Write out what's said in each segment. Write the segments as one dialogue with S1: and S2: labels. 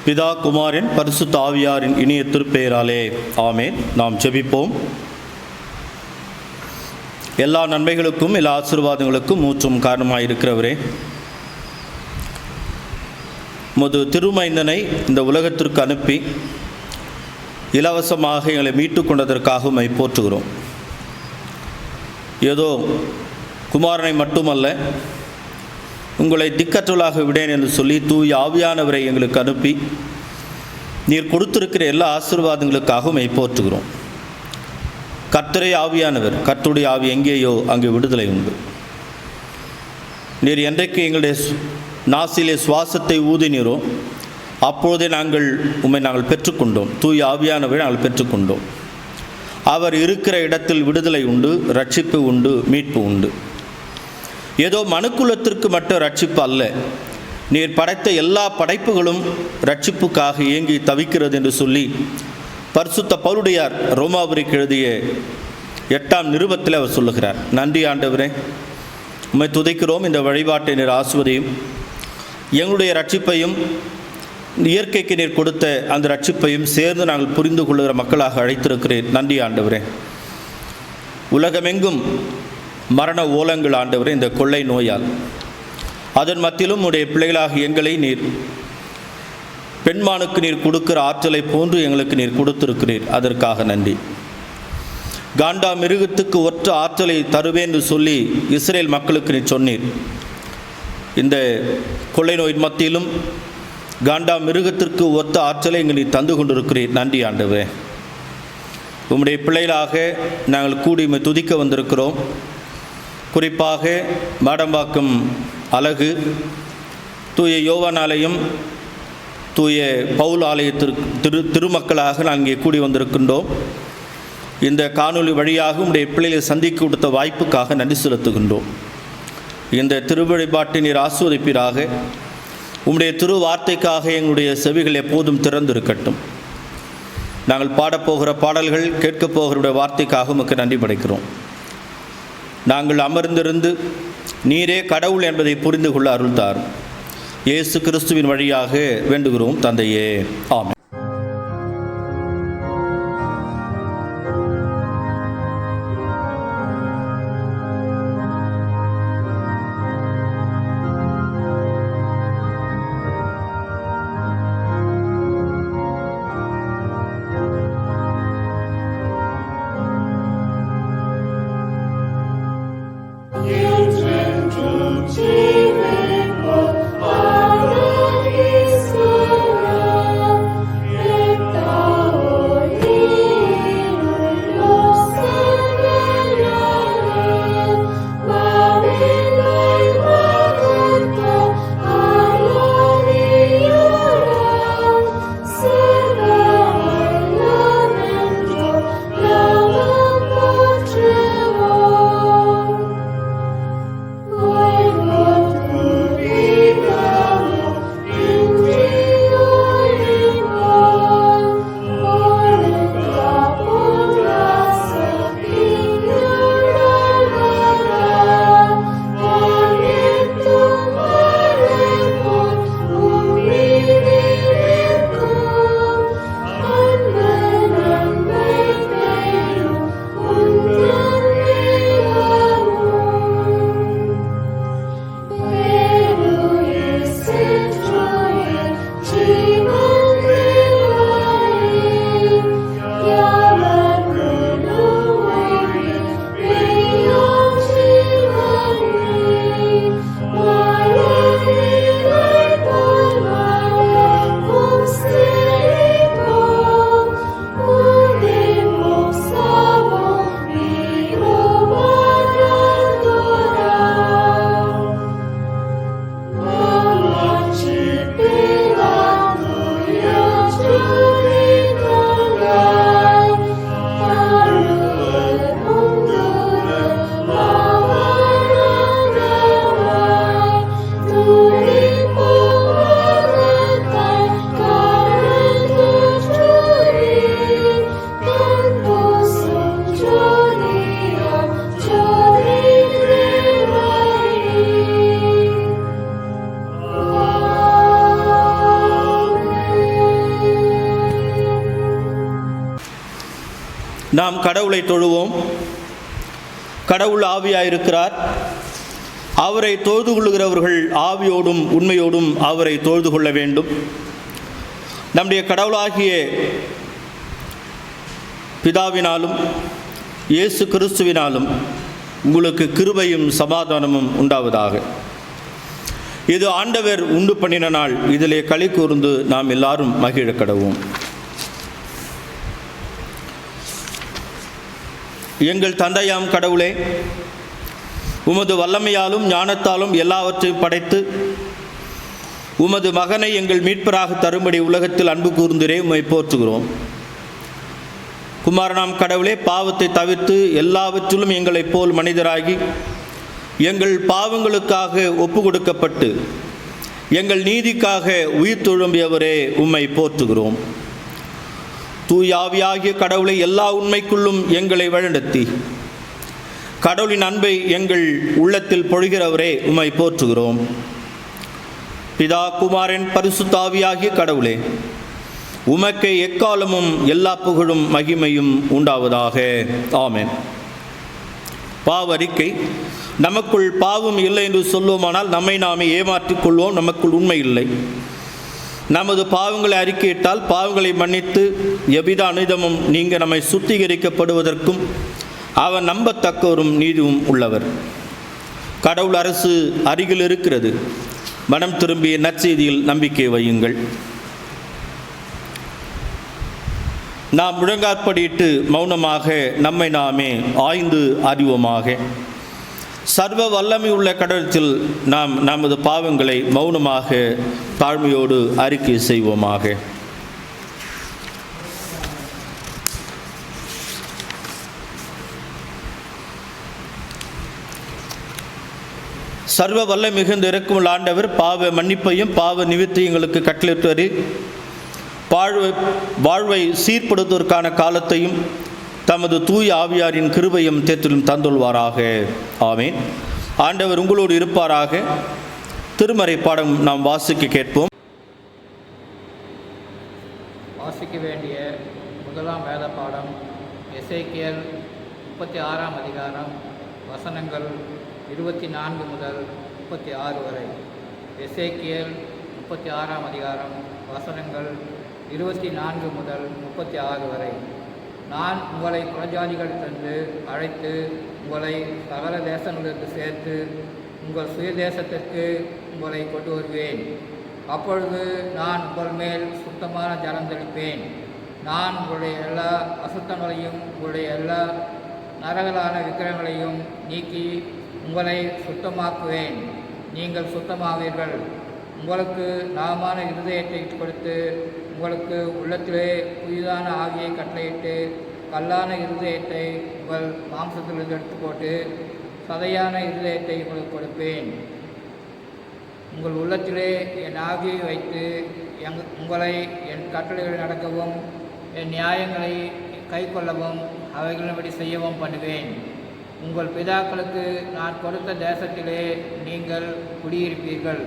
S1: பிதா குமாரின் பரிசுத்த ஆவியாரின் இனிய திருப்பெயராலே ஆமேன். நாம் ஜெபிப்போம். எல்லா நன்மைகளுக்கும் எல்லா ஆசீர்வாதங்களுக்கும் மூற்றும் காரணமாயிருக்கிறவரே, உமது திருமைந்தனை இந்த உலகத்திற்கு அனுப்பி இலவசமாக எங்களை மீட்டு கொண்டதற்காக உம்மை போற்றுகிறோம். ஏதோ குமாரனை மட்டுமல்ல, உங்களை திக்கற்றலாக விடேன் என்று சொல்லி தூய ஆவியானவரை எங்களுக்கு அனுப்பி நீர் கொடுத்திருக்கிற எல்லா ஆசீர்வாதங்களுக்காக உம்மை போற்றுகிறோம். கர்த்தரே ஆவியானவர், கர்த்தருடைய ஆவி எங்கேயோ அங்கே விடுதலை உண்டு. நீர் என்றைக்கு எங்களுடைய நாசிலே சுவாசத்தை ஊதினீரோ அப்பொழுதே உம்மை நாங்கள் பெற்றுக்கொண்டோம். தூய ஆவியானவரை நாங்கள் பெற்றுக்கொண்டோம். அவர் இருக்கிற இடத்தில் விடுதலை உண்டு, ரட்சிப்பு உண்டு, மீட்பு உண்டு. ஏதோ மனுக்குலத்திற்கு மட்டும் ரட்சிப்பு அல்ல, நீர் படைத்த எல்லா படைப்புகளும் ரட்சிப்புக்காக ஏங்கி தவிக்கிறது என்று சொல்லி பரிசுத்த பவுலுடையார் ரோமாபுரிக்கு எழுதிய 8ஆம் நிருபத்தில் அவர் சொல்லுகிறார். நன்றி ஆண்டவரே, உம்மை துதிக்கிறோம். இந்த வழிபாட்டை நீர் ஆசுவதையும் எங்களுடைய ரட்சிப்பையும் இயற்கைக்கு நீர் கொடுத்த அந்த ரட்சிப்பையும் சேர்ந்து நாங்கள் புரிந்து கொள்ளுகிற மக்களாக அழைத்திருக்கிறேன். நன்றி ஆண்டவரே. உலகமெங்கும் மரண ஓலங்கள் ஆண்டவரே, இந்த கொள்ளை நோயால் அதன் மத்தியிலும் உடைய பிள்ளைகளாக எங்களை நீர் பெண்மானுக்கு நீர் கொடுக்கிற ஆற்றலை போன்று எங்களுக்கு நீர் கொடுத்திருக்கிறீர். அதற்காக நன்றி. காண்டா மிருகத்துக்கு ஒற்ற ஆற்றலை தருவேன் என்று சொல்லி இஸ்ரேல் மக்களுக்கு நீர் சொன்னீர். இந்த கொள்ளை நோயின் மத்தியிலும் காண்டா மிருகத்திற்கு ஒத்த ஆற்றலை எங்கள் நீர் தந்து கொண்டிருக்கிறீர். நன்றி ஆண்டவரே. உம்முடைய பிள்ளைகளாக நாங்கள் கூடி துதிக்க வந்திருக்கிறோம். குறிப்பாக மாடம்பாக்கம் அழகு தூய யோவான் ஆலயம், தூய பவுல் ஆலயத்திற்கு திருமக்களாக நாங்கள் இங்கே கூடி வந்திருக்கின்றோம். இந்த காணொலி வழியாக உடைய பிள்ளைகளை சந்திக்க கொடுத்த வாய்ப்புக்காக நன்றி செலுத்துகின்றோம். இந்த திருவழிபாட்டை நீர் ஆஸ்வதிப்பீராக. உம்முடைய திரு வார்த்தைக்காக எங்களுடைய செவிகள் எப்போதும் திறந்திருக்கட்டும். நாங்கள் பாடப்போகிற பாடல்கள், கேட்கப் போகிற வார்த்தைக்காக உமக்கு நன்றி படைக்கிறோம். நாங்கள் அமர்ந்திருந்து நீரே கடவுள் என்பதை புரிந்து கொள்ள அருள் தாரும். இயேசு கிறிஸ்துவின் வழியாக வேண்டுகிறோம் தந்தையே, ஆமென். நாம் கடவுளை தொழுவோம். கடவுள் ஆவியாயிருக்கிறார். அவரை தொழுது கொள்கிறவர்கள் ஆவியோடும் உண்மையோடும் அவரை தொழுது கொள்ள வேண்டும். நம்முடைய கடவுளாகிய பிதாவினாலும் இயேசு கிறிஸ்துவினாலும் உங்களுக்கு கிருபையும் சமாதானமும் உண்டாவதாக. இது ஆண்டவர் உண்டு பண்ணின நாள். இதிலே களி கூர்ந்து நாம் எல்லாரும் மகிழ கடவோம். எங்கள் தந்தையாம் கடவுளே, உமது வல்லமையாலும் ஞானத்தாலும் எல்லாவற்றையும் படைத்து உமது மகனை எங்கள் மீட்பராக தரும்படி உலகத்தில் அன்பு கூர்ந்தீரே, உம்மை போற்றுகிறோம். குமாரனாம் கடவுளே, பாவத்தை தவிர்த்து எல்லாவற்றிலும் எங்களைப் போல் மனிதராகி எங்கள் பாவங்களுக்காக ஒப்பு கொடுக்கப்பட்டு எங்கள் நீதிக்காக உயிர் தொழும்பியவரே, உம்மை போற்றுகிறோம். தூயாவியாகிய கடவுளை எல்லா உண்மைக்குள்ளும் எங்களை வழிநடத்தி கடவுளின் அன்பை எங்கள் உள்ளத்தில் பொழிகிறவரே, உம்மை போற்றுகிறோம். பிதா, குமாரன், பரிசுத்த ஆவியாகிய கடவுளே, உமக்கே எக்காலமும் எல்லா புகழும் மகிமையும் உண்டாவதாக. ஆமென். பாவறிக்கை. நமக்குள் பாவம் இல்லை என்று சொல்லுவோமானால் நம்மை நாமே ஏமாற்றிக் கொள்வோம், நமக்குள் உண்மை இல்லை. நமது பாவங்களை அறிக்கையிட்டால் பாவங்களை மன்னித்து எவ்வித அனிதமும் நீங்க நம்மை சுத்திகரிக்கப்படுவதற்கும் அவர் நம்பத்தக்கவரும் நீதியும் உள்ளவர். கடவுள் அரசு அருகில் இருக்கிறது. மனம் திரும்பிய நற்செய்தியில் நம்பிக்கை வையுங்கள். நாம் முழங்காற்படியிட்டு மௌனமாக நம்மை நாமே ஆய்ந்து அறிவோமாக. சர்வ வல்லமை உள்ள கடவுளத்தில் நாம் நமது பாவங்களை மௌனமாக தாழ்மையோடு அறிக்கை செய்வோமாக. சர்வ வல்ல மிகுந்த இரக்கமுள்ள ஆண்டவர் பாவ மன்னிப்பையும் பாவ நிவிர்த்தியங்களுக்கு கட்டளையிட்டு வாழ்வை சீர்படுத்துவதற்கான காலத்தையும் தமது தூய ஆவியாரின் கிருபையும் தேற்றிலும் தந்துள்வாராக. ஆமேன். ஆண்டவர் உங்களோடு இருப்பாராக. திருமறை பாடம் நாம் வாசிக்க கேட்போம்.
S2: வாசிக்க வேண்டிய முதலாம் வேத பாடம் எசேக்கியேல் 36ஆம் அதிகாரம் வசனங்கள் 24 முதல் 36 வரை. எசேக்கியேல் 36ஆம் அதிகாரம் வசனங்கள் 24 முதல் 36 வரை. நான் உங்களை புறஜாதிகளிலிருந்து அழைத்து உங்களை சகல தேசங்களுக்கு சேர்த்து உங்கள் சுயதேசத்திற்கு உங்களை கொண்டு வருவேன். அப்பொழுது நான் உங்கள் மேல் சுத்தமான ஜலம் தெளிப்பேன். நான் உங்களுடைய எல்லா அசுத்தங்களையும் உங்களுடைய எல்லா நரகலான விக்கிரகங்களையும் நீக்கி உங்களை சுத்தமாக்குவேன். நீங்கள் சுத்தமாவீர்கள். உங்களுக்கு நவமான இருதயத்தை கொடுத்து உங்களுக்கு உள்ளத்திலே புதிதான ஆவியை கட்டளையிட்டு கல்லான இருதயத்தை உங்கள் மாம்சத்திலிருந்து எடுத்து போட்டு சதையான இருதயத்தை உங்களுக்கு கொடுப்பேன். உங்கள் உள்ளத்திலே என் ஆவியை வைத்து உங்களை என் கட்டளைகளை நடக்கவும் என் நியாயங்களை கை கொள்ளவும் அவைகளின்படி செய்யவும் பண்ணுவேன். உங்கள் பிதாக்களுக்கு நான் கொடுத்த தேசத்திலே நீங்கள் குடியிருப்பீர்கள்.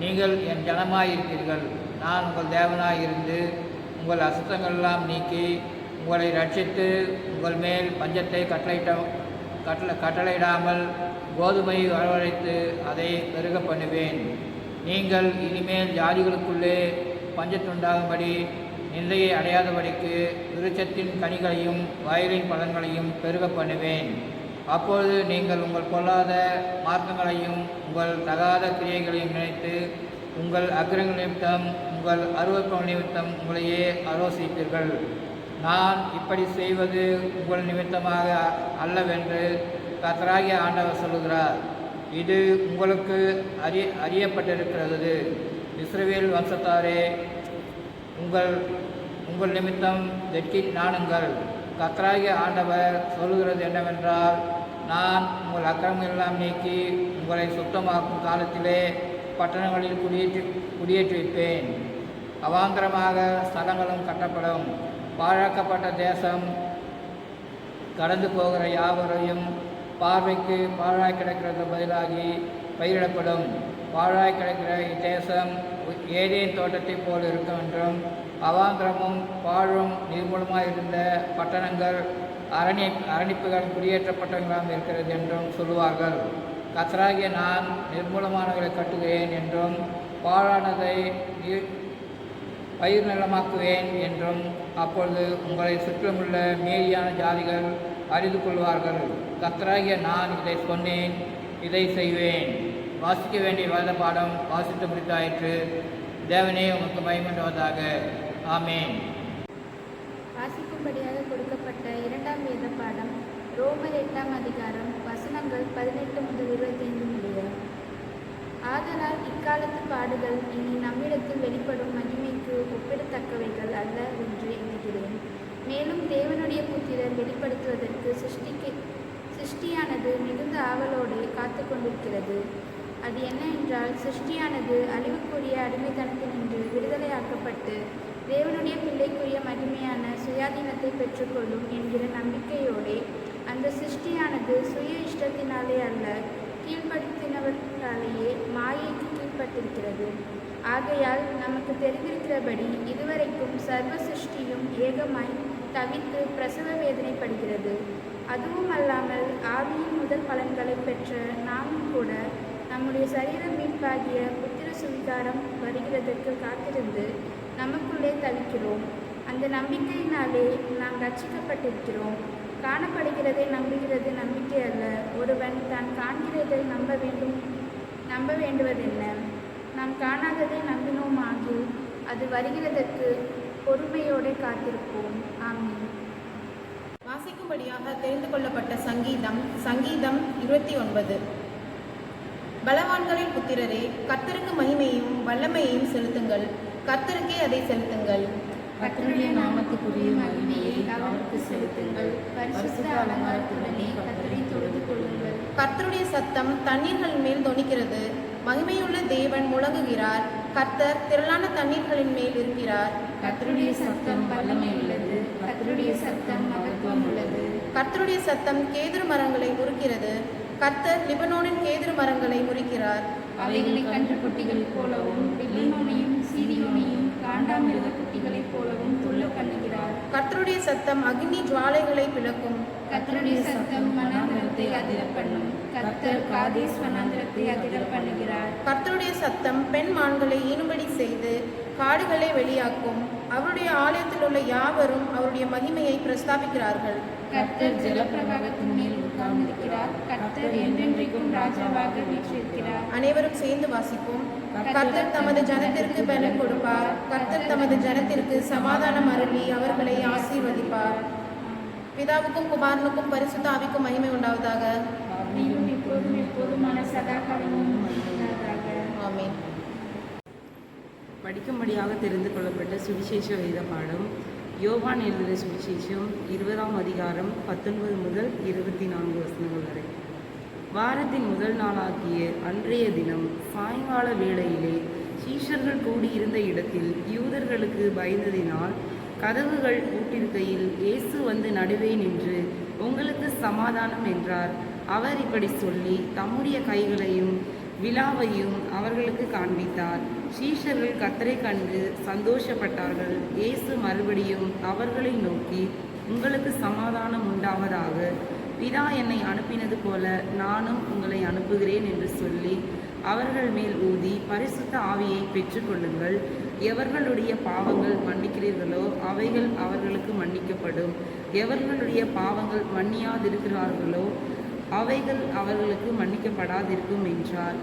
S2: நீங்கள் என் ஜனமாயிருப்பீர்கள். நான் உங்கள் தேவனாயிருந்து உங்கள் அசுத்தங்களெல்லாம் நீக்கி உங்களை ரட்சித்து உங்கள் மேல் பஞ்சத்தை கட்டளையிடாமல் கோதுமை வரவழைத்து அதை பெருக பண்ணுவேன். நீங்கள் இனிமேல் ஜாதிகளுக்குள்ளே பஞ்சத்துண்டாகும்படி நிந்தையை அடையாதபடிக்கு விருட்சத்தின் கனிகளையும் வயலின் பலன்களையும் பெருக பண்ணுவேன். அப்பொழுது நீங்கள் உங்கள் பொல்லாத மார்க்கங்களையும் உங்கள் தகாத கிரியைகளையும் நினைத்து உங்கள் அக்கிரங்கள் நிமித்தம் உங்கள் அருவருப்புகள் நிமித்தம் உங்களையே ஆலோசிப்பீர்கள். நான் இப்படி செய்வது உங்கள் நிமித்தமாக அல்லவென்று கர்த்தராகிய ஆண்டவர் சொல்லுகிறார். இது உங்களுக்கு அறியப்பட்டிருக்கிறது. இஸ்ரவேல் வம்சத்தாரே, உங்கள் நிமித்தம் வெட்கி நாணுங்கள். கர்த்தராகிய ஆண்டவர் சொல்லுகிறது என்னவென்றால், நான் உங்கள் அக்கிரமங்கள் எல்லாம் நீக்கி உங்களை சுத்தமாக்கும் காலத்திலே பட்டணங்களில் குடியேற்றிருப்பேன். அவாந்தரமாக ஸ்தலங்களும் கட்டப்படும். பாழாக்கப்பட்ட தேசம் கடந்து போகிற யாவரையும் பார்வைக்கு பாழாய் கிடக்கிறது பதிலாகி பயிரிடப்படும். பாழாய் கிடக்கிற இத்தேசம் ஏதேன் தோட்டத்தைப் போல் இருக்கும் என்றும், அவாந்திரமும் பாழும் நிர்மூலமாயிருந்த பட்டணங்கள் அரணிப்புகள் குடியேற்றப்பட்டவர்களாக இருக்கிறது என்றும் சொல்லுவார்கள். கர்த்தராகிய நான் நிர்மூலமானவர்களை கட்டுகிறேன் என்றும் பாழானதை பயிர் நிலமாக்குவேன் என்றும் அப்பொழுது உங்களை சுற்றமுள்ள மீதியான ஜாதிகள் அறிந்து கொள்வார்கள். கர்த்தராகிய நான் இதை சொன்னேன், இதை செய்வேன். வாசிக்க வேண்டிய வேத பாடம் வாசித்து முடித்தாயிற்று. தேவனே உமக்கு மகிமையுண்டாவதாக. ஆமென்.
S3: வாசிக்கும்படியாக கொடுக்கப்பட்ட இரண்டாம் வேத பாடம் ரோமர் 8ஆம் அதிகாரம் வசனங்கள் 18 முதல் 25 முடிய. ஆதலால் இக்காலத்து பாடுகள் இனி நம்மிடத்தில் வெளிப்படும் மகிமைக்கு ஒப்பிடத்தக்கவைகள் அல்ல என்று எண்ணுகிறேன். மேலும் தேவனுடைய புத்திரர் வெளிப்படுத்துவதற்கு சிருஷ்டியானது மிகுந்த ஆவலோடு காத்து கொண்டிருக்கிறது. அது என்னவென்றால், சிருஷ்டியானது அழிவுக்குரிய அடிமைத்தனத்தினின்று விடுதலையாக்கப்பட்டு தேவனுடைய பிள்ளைக்குரிய மகிமையான சுயாதீனத்தை பெற்றுக்கொள்ளும் என்கிற நம்பிக்கையோடே அந்த சிருஷ்டியானது சுய இஷ்டத்தினாலே அல்ல, கீழ்ப்படுத்தினவர்களாலேயே மாயைக்கு கீழ்ப்பட்டிருக்கிறது. ஆகையால் நமக்கு தெரிந்திருக்கிறபடி இதுவரைக்கும் சர்வ சிருஷ்டியும் ஏகமாய் தவித்து பிரசவ வேதனைப்படுகிறது. அதுவும் அல்லாமல் ஆவியின் முதல் பலன்களை பெற்ற நாமும் கூட நம்முடைய சரீர மீட்பாகிய புத்திர சுவிகாரம் வருகிறதற்கு காத்திருந்து நமக்குள்ளே தவிக்கிறோம். அந்த நம்பிக்கையினாலே நாம் ரட்சிக்கப்பட்டிருக்கிறோம். காணப்படுகிறதை நம்புகிறது நம்பிக்கை அல்ல. ஒருவன் தான் காண்கிறதை நம்ப வேண்டுவதென்ன? நாம் காணாததை நம்பினோமாகி அது வருகிறதற்கு பொறுமையோடு காத்திருப்போம். ஆமென்.
S4: வாசிக்கும்படியாக தெரிந்து கொள்ளப்பட்ட சங்கீதம் 29. பலவான்களின் புத்திரரே, கர்த்தருக்கு மகிமையையும் வல்லமையையும் செலுத்துங்கள். கர்த்தருக்கே அதை செலுத்துங்கள்.
S3: கர்த்தருடைய நாமத்துக்குரிய மகிமையை அவருக்கு செலுத்துங்கள். பரிசுத்த அலங்காரத்துடனே கர்த்தரை தொழுது கொள்ளுங்கள்.
S4: கர்த்தருடைய சத்தம் தண்ணீர்கள் மேல் தொனிக்கிறது. மகிமையுள்ள தேவன் முழங்குகிறார். கர்த்தர் திரளான தண்ணீர்களின் மேல் இருக்கிறார்.
S3: கர்த்தருடைய சத்தம் வல்லமை உள்ளது. கர்த்தருடைய சத்தம் மகத்துவம் உள்ளது.
S4: கர்த்தருடைய சத்தம் கேதுரு மரங்களை முறிக்கிறது. கர்த்தர் லிபனோனின் கேதுரு மரங்களை முறிக்கிறார்.
S3: அவைகளை கன்று குட்டிகளைப் போலவும் லிபனோனையும் சீரியோனையும் காண்டாமிருக குட்டிகளைப் போலவும் துள்ள பண்ணுகிறார்.
S4: கர்த்தருடைய சத்தம் அக்னி ஜுவாலைகளை பிளக்கும்.
S3: கர்த்தருடைய சத்தம் வனாந்திரத்தை அதிர பண்ணும். கர்த்தர் காதேஸ் வனாந்திரத்தை அதிர பண்ணுகிறார்.
S4: கர்த்தருடைய சத்தம் பெண் மான்களை ஈனும்படி செய்து காடுகளை வெளியாக்கும். அவருடைய ஆலயத்தில் உள்ள யாவரும் அவருடைய மகிமையை பிரஸ்தாபிக்கிறார்கள்.
S3: கர்த்தர் ஜலப்பிரவாகத்தின் மேல் உட்கார்ந்திருக்கிறார். கர்த்தர் என்றென்றைக்கும் ராஜாவாக வீற்றிருக்கிறார்.
S4: அனைவரும் சேர்ந்து வாசிப்போம். கர்த்தர் தமது ஜனத்திற்கு பலன் கொடுப்பார். கர்த்தர் தமது ஜனத்திற்கு சமாதானம் அருளி அவர்களை ஆசீர்வதிப்பார். பிதாவுக்கும் குமாரனுக்கும் பரிசுத்த ஆவிக்கும் மகிமை உண்டாவதாக.
S3: நீரும் இப்போதும் எப்போதுமான சதா காலமும் உண்டாவதாக.
S4: ஆமென்.
S5: படிக்கும்படியாக தெரிந்து கொள்ளப்பட்ட சுவிசேஷ வேத பாடம் யோவான் எழுதிய சுவிசேஷம் 20ஆம் அதிகாரம் 19 முதல் 24 வசனங்கள் வரை. வாரத்தின் முதல் நாளாகிய அன்றைய தினம் சாயங்கால வேளையிலே சீஷர்கள் கூடியிருந்த இடத்தில் யூதர்களுக்கு பயந்ததினால் கதவுகள் பூட்டிருக்கையில் இயேசு வந்து நடுவே நின்று, உங்களுக்கு சமாதானம் என்றார். அவர் இப்படி சொல்லி தம்முடைய கைகளையும் விலாவையும் அவர்களுக்கு காண்பித்தார். சீஷர்கள் கர்த்தரை கண்டு சந்தோஷப்பட்டார்கள். இயேசு மறுபடியும் அவர்களை நோக்கி, உங்களுக்கு சமாதானம் உண்டாவதாக. பிதா என்னை அனுப்பினது போல நானும் உங்களை அனுப்புகிறேன் என்று சொல்லி அவர்கள் மேல் ஊதி, பரிசுத்த ஆவியை பெற்றுக்கொள்ளுங்கள். எவர்களுடைய பாவங்கள் மன்னிக்கிறீர்களோ அவைகள் அவர்களுக்கு மன்னிக்கப்படும். எவர்களுடைய பாவங்கள் மன்னியாதிருக்கிறார்களோ அவைகள் அவர்களுக்கு மன்னிக்கப்படாதிருக்கும் என்றார்.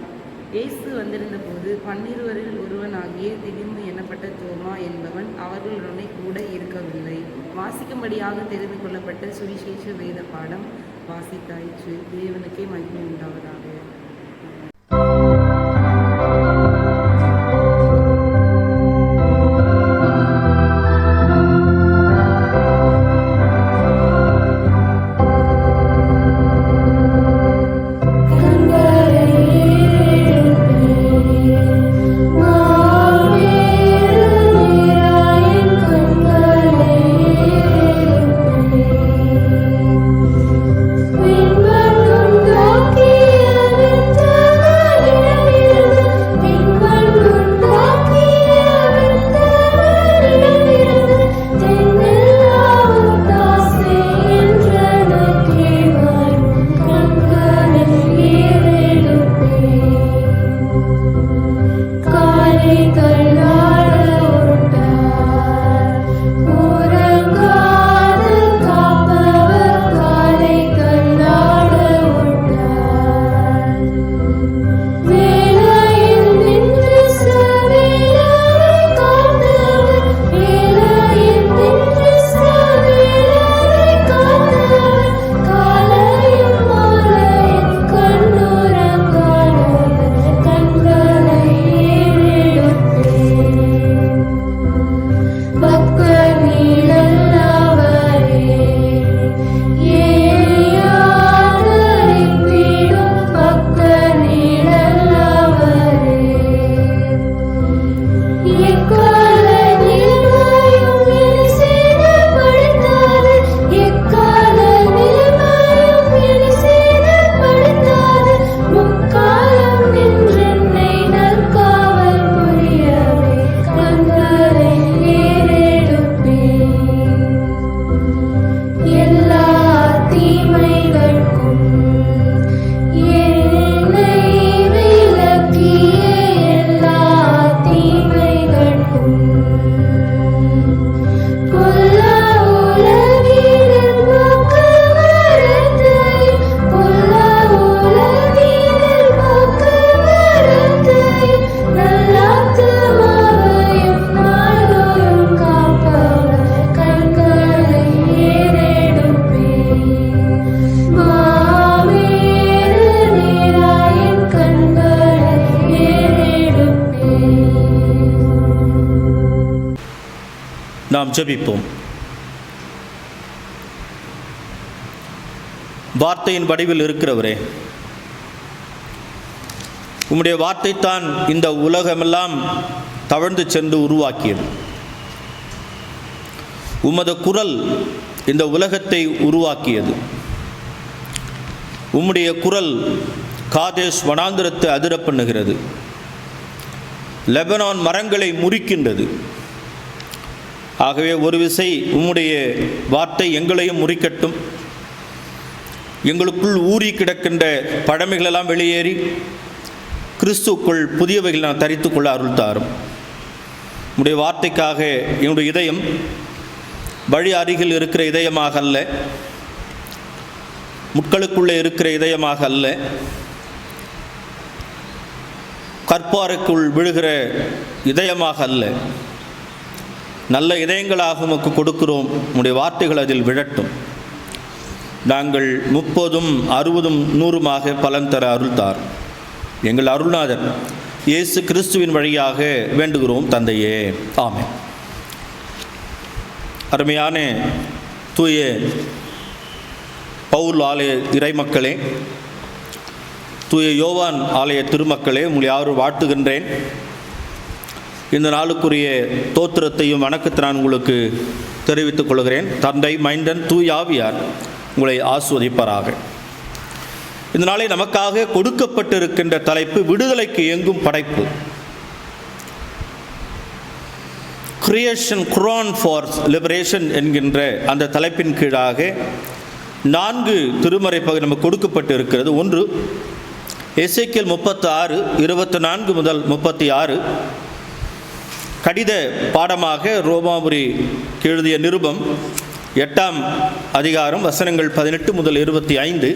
S5: இயேசு வந்திருந்த போது 12 ஒருவனாகிய திதிமு எண்ணப்பட்ட தோமா என்பவன் அவர்களுடனே கூட இருக்கவில்லை. வாசிக்கும்படியாக தெரிந்து கொள்ளப்பட்ட சுவிசேஷ வேத பாடம் வாசித்தாயிற்று. தேவனுக்கே மகிமை உண்டாவதாக.
S6: When
S1: நாம் ஜெபிப்போம். வார்த்தையின் வடிவில் இருக்கிறவரே, உம்முடைய வார்த்தைத்தான் இந்த உலகமெல்லாம் தவழ்ந்து சென்று உருவாக்கியது. உமது குரல் இந்த உலகத்தை உருவாக்கியது. உம்முடைய குரல் காதேஷ் வனாந்திரத்தை அதிர பண்ணுகிறது. லெபனான் மரங்களை முறிக்கின்றது. ஆகவே ஒரு விசை உம்முடைய வார்த்தை எங்களையும் முறிக்கட்டும். எங்களுக்குள் ஊறி கிடக்கின்ற பழமைகளெல்லாம் வெளியேறி கிறிஸ்துக்குள் புதியவைகள் நான் தரித்துக்கொள்ள அருள் தாரும். உம்முடைய வார்த்தைக்காக என்னுடைய இதயம் வழி அருகில் இருக்கிற இதயமாக அல்ல, முட்களுக்குள்ளே இருக்கிற இதயமாக அல்ல, கற்பாறைக்குள் விழுகிற இதயமாக அல்ல, நல்ல இதயங்களாக உமக்கு கொடுக்கிறோம். உம்முடைய வார்த்தைகள் அதில் விழட்டும். நாங்கள் 30, 60, 100 பலன் தர அருள் தார். எங்கள் அருள்நாதர் இயேசு கிறிஸ்துவின் வழியாக வேண்டுகிறோம் தந்தையே, ஆமென். அருமையான தூய பவுல் ஆலய இறைமக்களே, தூய யோவான் ஆலய திருமக்களே, உங்களை யாரும் வாழ்த்துகின்றேன். இந்த நாளுக்குரிய தோத்திரத்தையும் வணக்கத்தை நான் உங்களுக்கு தெரிவித்துக் கொள்கிறேன். தந்தை, மைந்தன், தூய ஆவியார் உங்களை ஆஸ்வதிப்பாராக. இந்த நாளை நமக்காக கொடுக்கப்பட்டிருக்கின்ற தலைப்பு விடுதலைக்கு இயங்கும் படைப்பு. கிரியேஷன் குரான் ஃபார் லிபரேஷன் என்கின்ற அந்த தலைப்பின் கீழாக 4 திருமறை பகுதி நமக்கு கொடுக்கப்பட்டு இருக்கிறது. ஒன்று எசேக்கியேல் 36, 24 முதல் 36. கடித பாடமாக ரோமாபுரி எழுதிய நிருபம் 8ஆம் அதிகாரம் வசனங்கள் 18 முதல் 25.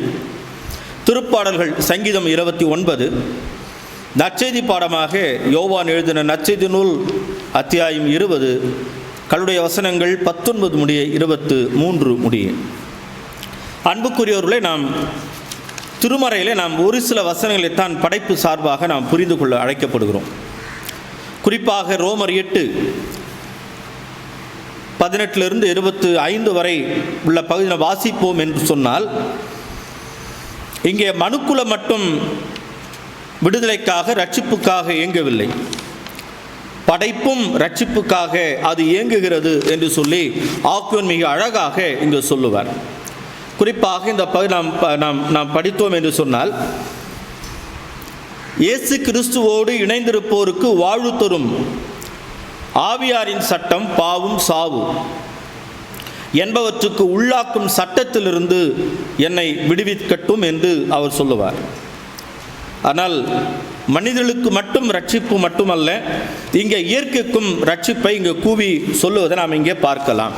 S1: திருப்பாடல்கள் சங்கீதம் 29. நற்செய்தி பாடமாக யோவான் எழுதின நற்செய்தி நூல் அத்தியாயம் 20, கல்லுடைய வசனங்கள் 19 முடிய 23 முடிய. அன்புக்குரியவர்களே, நாம் திருமறையிலே நாம் ஒரு சில வசனங்களைத்தான் படைப்பு சார்பாக நாம் புரிந்து கொள்ள அழைக்கப்படுகிறோம். குறிப்பாக ரோமர் 8, 18 25 வரை உள்ள பகுதியை வாசிப்போம் என்று சொன்னால், இங்கே மனுக்குலம் மட்டும் விடுதலைக்காக ரட்சிப்புக்காக இயங்கவில்லை, படைப்பும் ரட்சிப்புக்காக அது இயங்குகிறது என்று சொல்லி ஆக்கியோன் மிக அழகாக இங்கு சொல்லுவார். குறிப்பாக இந்த பகுதி நாம் படித்தோம் என்று சொன்னால், இயேசு கிறிஸ்துவோடு இணைந்திருப்போருக்கு வாழ்வு தரும் ஆவியாரின் சட்டம் பாவும் சாவு என்பவற்றுக்கு உள்ளாக்கும் சட்டத்திலிருந்து என்னை விடுவிக்கட்டும் என்று அவர் சொல்லுவார். ஆனால் மனிதர்களுக்கு மட்டும் ரட்சிப்பு மட்டுமல்ல, இங்கே இயற்கைக்கும் ரட்சிப்பை இங்கே கூவி சொல்லுவதை நாம் இங்கே பார்க்கலாம்.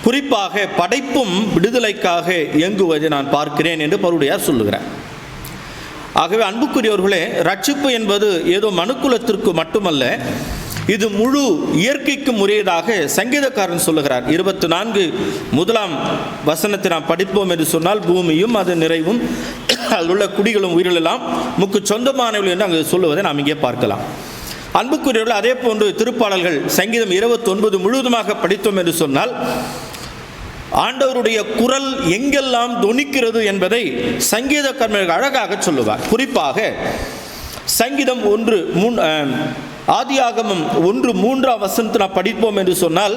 S1: குறிப்பாக படைப்பும் விடுதலைக்காக இயங்குவதை நான் பார்க்கிறேன் என்று பவுலடியார் சொல்லுகிறார். ஆகவே அன்புக்குரியவர்களே, ரட்சிப்பு என்பது ஏதோ மனுக்குலத்திற்கு மட்டுமல்ல, இது முழு இயற்கைக்கும் உரியதாக சங்கீதக்காரன் சொல்லுகிறார். 24 முதலாம் வசனத்தை நாம் படிப்போம் என்று சொன்னால், பூமியும் அது நிறைவும் அதில் உள்ள குடிகளும் உயிரிழெல்லாம் முக்கு சொந்தமானவர்கள் என்று அங்கு சொல்லுவதை நாம் இங்கே பார்க்கலாம். அன்புக்குரியவர்கள், அதே போன்று திருப்பாடல்கள் சங்கீதம் 29 முழுவதுமாக படித்தோம் என்று சொன்னால், ஆண்டவருடைய குரல் எங்கெல்லாம் தொனிக்கிறது என்பதை சங்கீதக்காரர்கள் அழகாக சொல்லுவார். குறிப்பாக சங்கீதம் 1 ஆதியாகமம் 1:3 வசனத்தை நாம் படிப்போம் என்று சொன்னால்,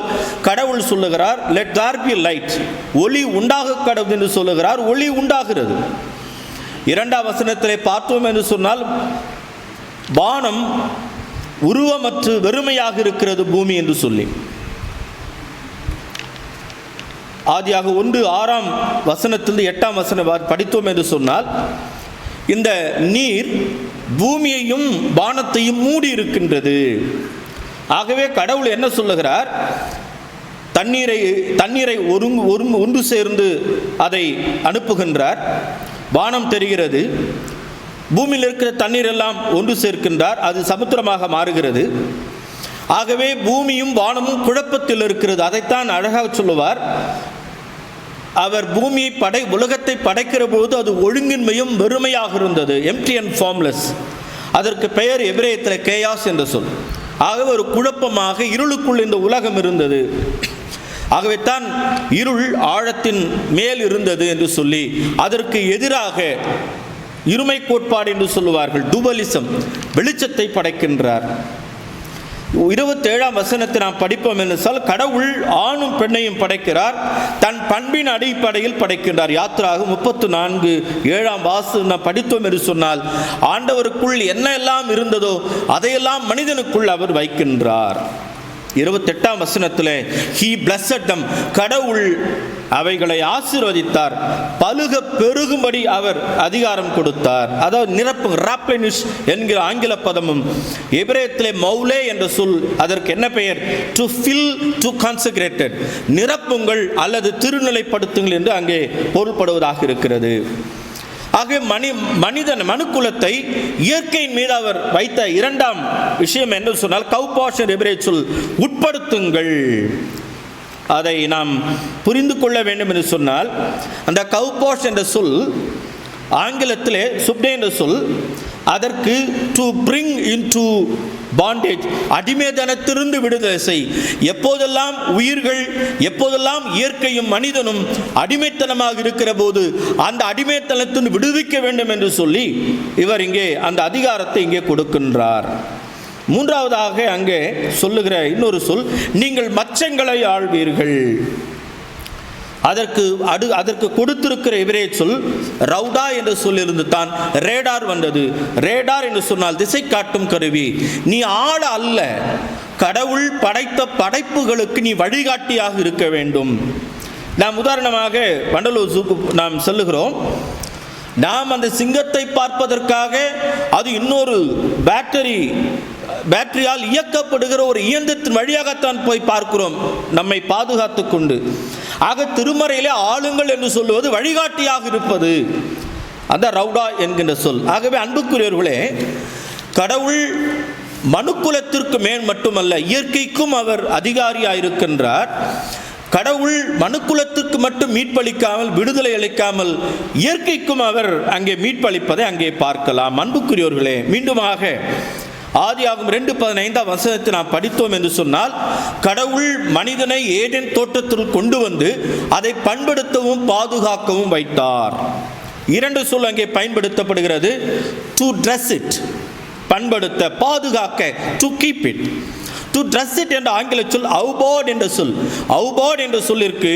S1: கடவுள் சொல்லுகிறார், லெட் தேர் பி லைட், ஒளி உண்டாக கடவுள் என்று சொல்லுகிறார், ஒளி உண்டாகிறது. 2ஆம் வசனத்திலே பார்த்தோம் என்று சொன்னால், வானம் உருவமற்று வெறுமையாக இருக்கிறது பூமி என்று சொல்லி. ஆதியாக 1:6 வசனத்திலிருந்து 8ஆம் வசனம் படித்தோம் என்று சொன்னால், இந்த நீர் பூமியையும் வானத்தையும் மூடி இருக்கின்றது. ஆகவே கடவுள் என்ன சொல்லுகிறார், தண்ணீரை ஒன்று சேர்ந்து அதை அனுப்புகின்றார். வானம் தெரிகிறது, பூமியில் இருக்கிற தண்ணீர் எல்லாம் ஒன்று சேர்க்கின்றார், அது சமுத்திரமாக மாறுகிறது. ஆகவே பூமியும் வானமும் குழப்பத்தில் இருக்கிறது. அதைத்தான் அழகாக சொல்லுவார், அவர் பூமியை உலகத்தை படைக்கிற போது அது ஒழுங்கின்மையும் வெறுமையாக இருந்தது, எம்ப்டி அண்ட் ஃபார்ம்லெஸ். அதற்கு பெயர் எபிரேயத்தில் கேயாஸ் என்ற சொல். ஆகவே ஒரு குழப்பமாக இருளுக்குள் இந்த உலகம் இருந்தது. ஆகவே தான் இருள் ஆழத்தின் மேல் இருந்தது என்று சொல்லி அதற்கு எதிராக இருமை கோட்பாடு என்று சொல்லுவார்கள், டுவலிசம், வெளிச்சத்தை படைக்கின்றார். 27ஆம் வசனத்தை நாம் படிப்போம் என்று சொல், கடவுள் ஆணும் பெண்ணையும் படைக்கிறார், தன் பண்பின் அடிப்படையில் படைக்கின்றார். யாத்திராக 34:7 நாம் படித்தோம் என்று சொன்னால், ஆண்டவருக்குள் என்ன எல்லாம் இருந்ததோ அதையெல்லாம் மனிதனுக்குள் அவர் வைக்கின்றார். 28ஆம் வசனத்தில் he blessed them, கடவுள் அவைகளை ஆசீர்வதித்தார், பலுக பெருகும்படி அவர் அதிகாரம் கொடுத்தார். அதாவது நிரப்பு, ராப்ளெனிஷ் என்கிற ஆங்கில பதமும் எபிரேயத்திலே மௌலே என்ற சொல், அதற்கு என்ன பெயர்? டு ஃபில், டு கான்செக்ரேட்டட், நிரப்புங்கள் அல்லது திருநிலைப்படுத்துங்கள் என்று அங்கே பொருள்படுவதாக இருக்கிறது. ஆகவே மனுக்குலத்தை இயற்கையின் மீது அவர் வைத்த இரண்டாம் விஷயம் என்று சொன்னால் கௌபாஷ் எபிரேய சொல், உட்படுத்துங்கள். அதை நாம் புரிந்து கொள்ள வேண்டும் என்று சொன்னால், அந்த கௌபாஷ் என்ற சொல் ஆங்கிலத்திலே சுப்டே என்ற சொல், அதற்கு டு பிரிங் இன்டு பாண்டேஜ், அடிமைத்தனத்திலிருந்து விடுதலை செய். எப்போதெல்லாம் உயிர்கள், எப்போதெல்லாம் இயற்கையும் மனிதனும் அடிமைத்தனமாக இருக்கிற போது அந்த அடிமைத்தனத்தின் விடுவிக்க வேண்டும் என்று சொல்லி இவர் இங்கே அந்த அதிகாரத்தை இங்கே கொடுக்கின்றார். மூன்றாவதாக அங்கே சொல்லுகிற இன்னொரு சொல், நீங்கள் மச்சங்களை ஆள்வீர்கள். அதற்கு கொடுத்திருக்கிற எபிரேய சொல் ரவுடா என்ற சொல்லிருந்து தான் ரேடார் வந்தது. ரேடார் என்று சொன்னால் திசை காட்டும் கருவி. நீ ஆள அல்ல, கடவுள் படைத்த படைப்புகளுக்கு நீ வழிகாட்டியாக இருக்க வேண்டும். நாம் உதாரணமாக வண்டலூர் ஜூக்கு நாம் செல்லுகிறோம். நாம் அந்த சிங்கத்தை பார்ப்பதற்காக அது இன்னொரு பேட்டரியால் இயக்கப்படுகிற ஒரு இயந்திரத்தின் வழியாகத்தான் போய் பார்க்கிறோம், நம்மை பாதுகாத்து கொண்டு. ஆக திருமறையிலே ஆளுங்கள் என்று சொல்லுவது வழிகாட்டியாக இருப்பது அந்த ரவுடா என்கின்ற சொல். ஆகவே அன்புக்குரியவர்களே, கடவுள் மனுக்குலத்திற்கு மேல் மட்டுமல்ல, இயற்கைக்கும் அவர் அதிகாரியாக இருக்கின்றார். கடவுள் மனுக்குலத்திற்கு மட்டும் மீட்பளிக்காமல், விடுதலை அளிக்காமல், இயற்கைக்கும் அவர் அங்கே மீட்பளிப்பதை அங்கே பார்க்கலாம். அன்புக்குரியவர்களே, மீண்டுமாக ஆதியாகமம் 2:15 நாம் படித்தோம் என்று சொன்னால், கடவுள் மனிதனை ஏதேன் தோட்டத்தில் கொண்டு வந்து அதை பண்படுத்தவும் பாதுகாக்கவும் வைத்தார். இரண்டு சொல் அங்கே பயன்படுத்தப்படுகிறது, டு ட்ரெஸ் இட், பண்படுத்த, பாதுகாக்க, to keep it. To dress it என்ற ஆங்கில சொல் அவுபோர்ட் என்ற சொல். அவுபோர்ட் என்ற சொல்லிற்கு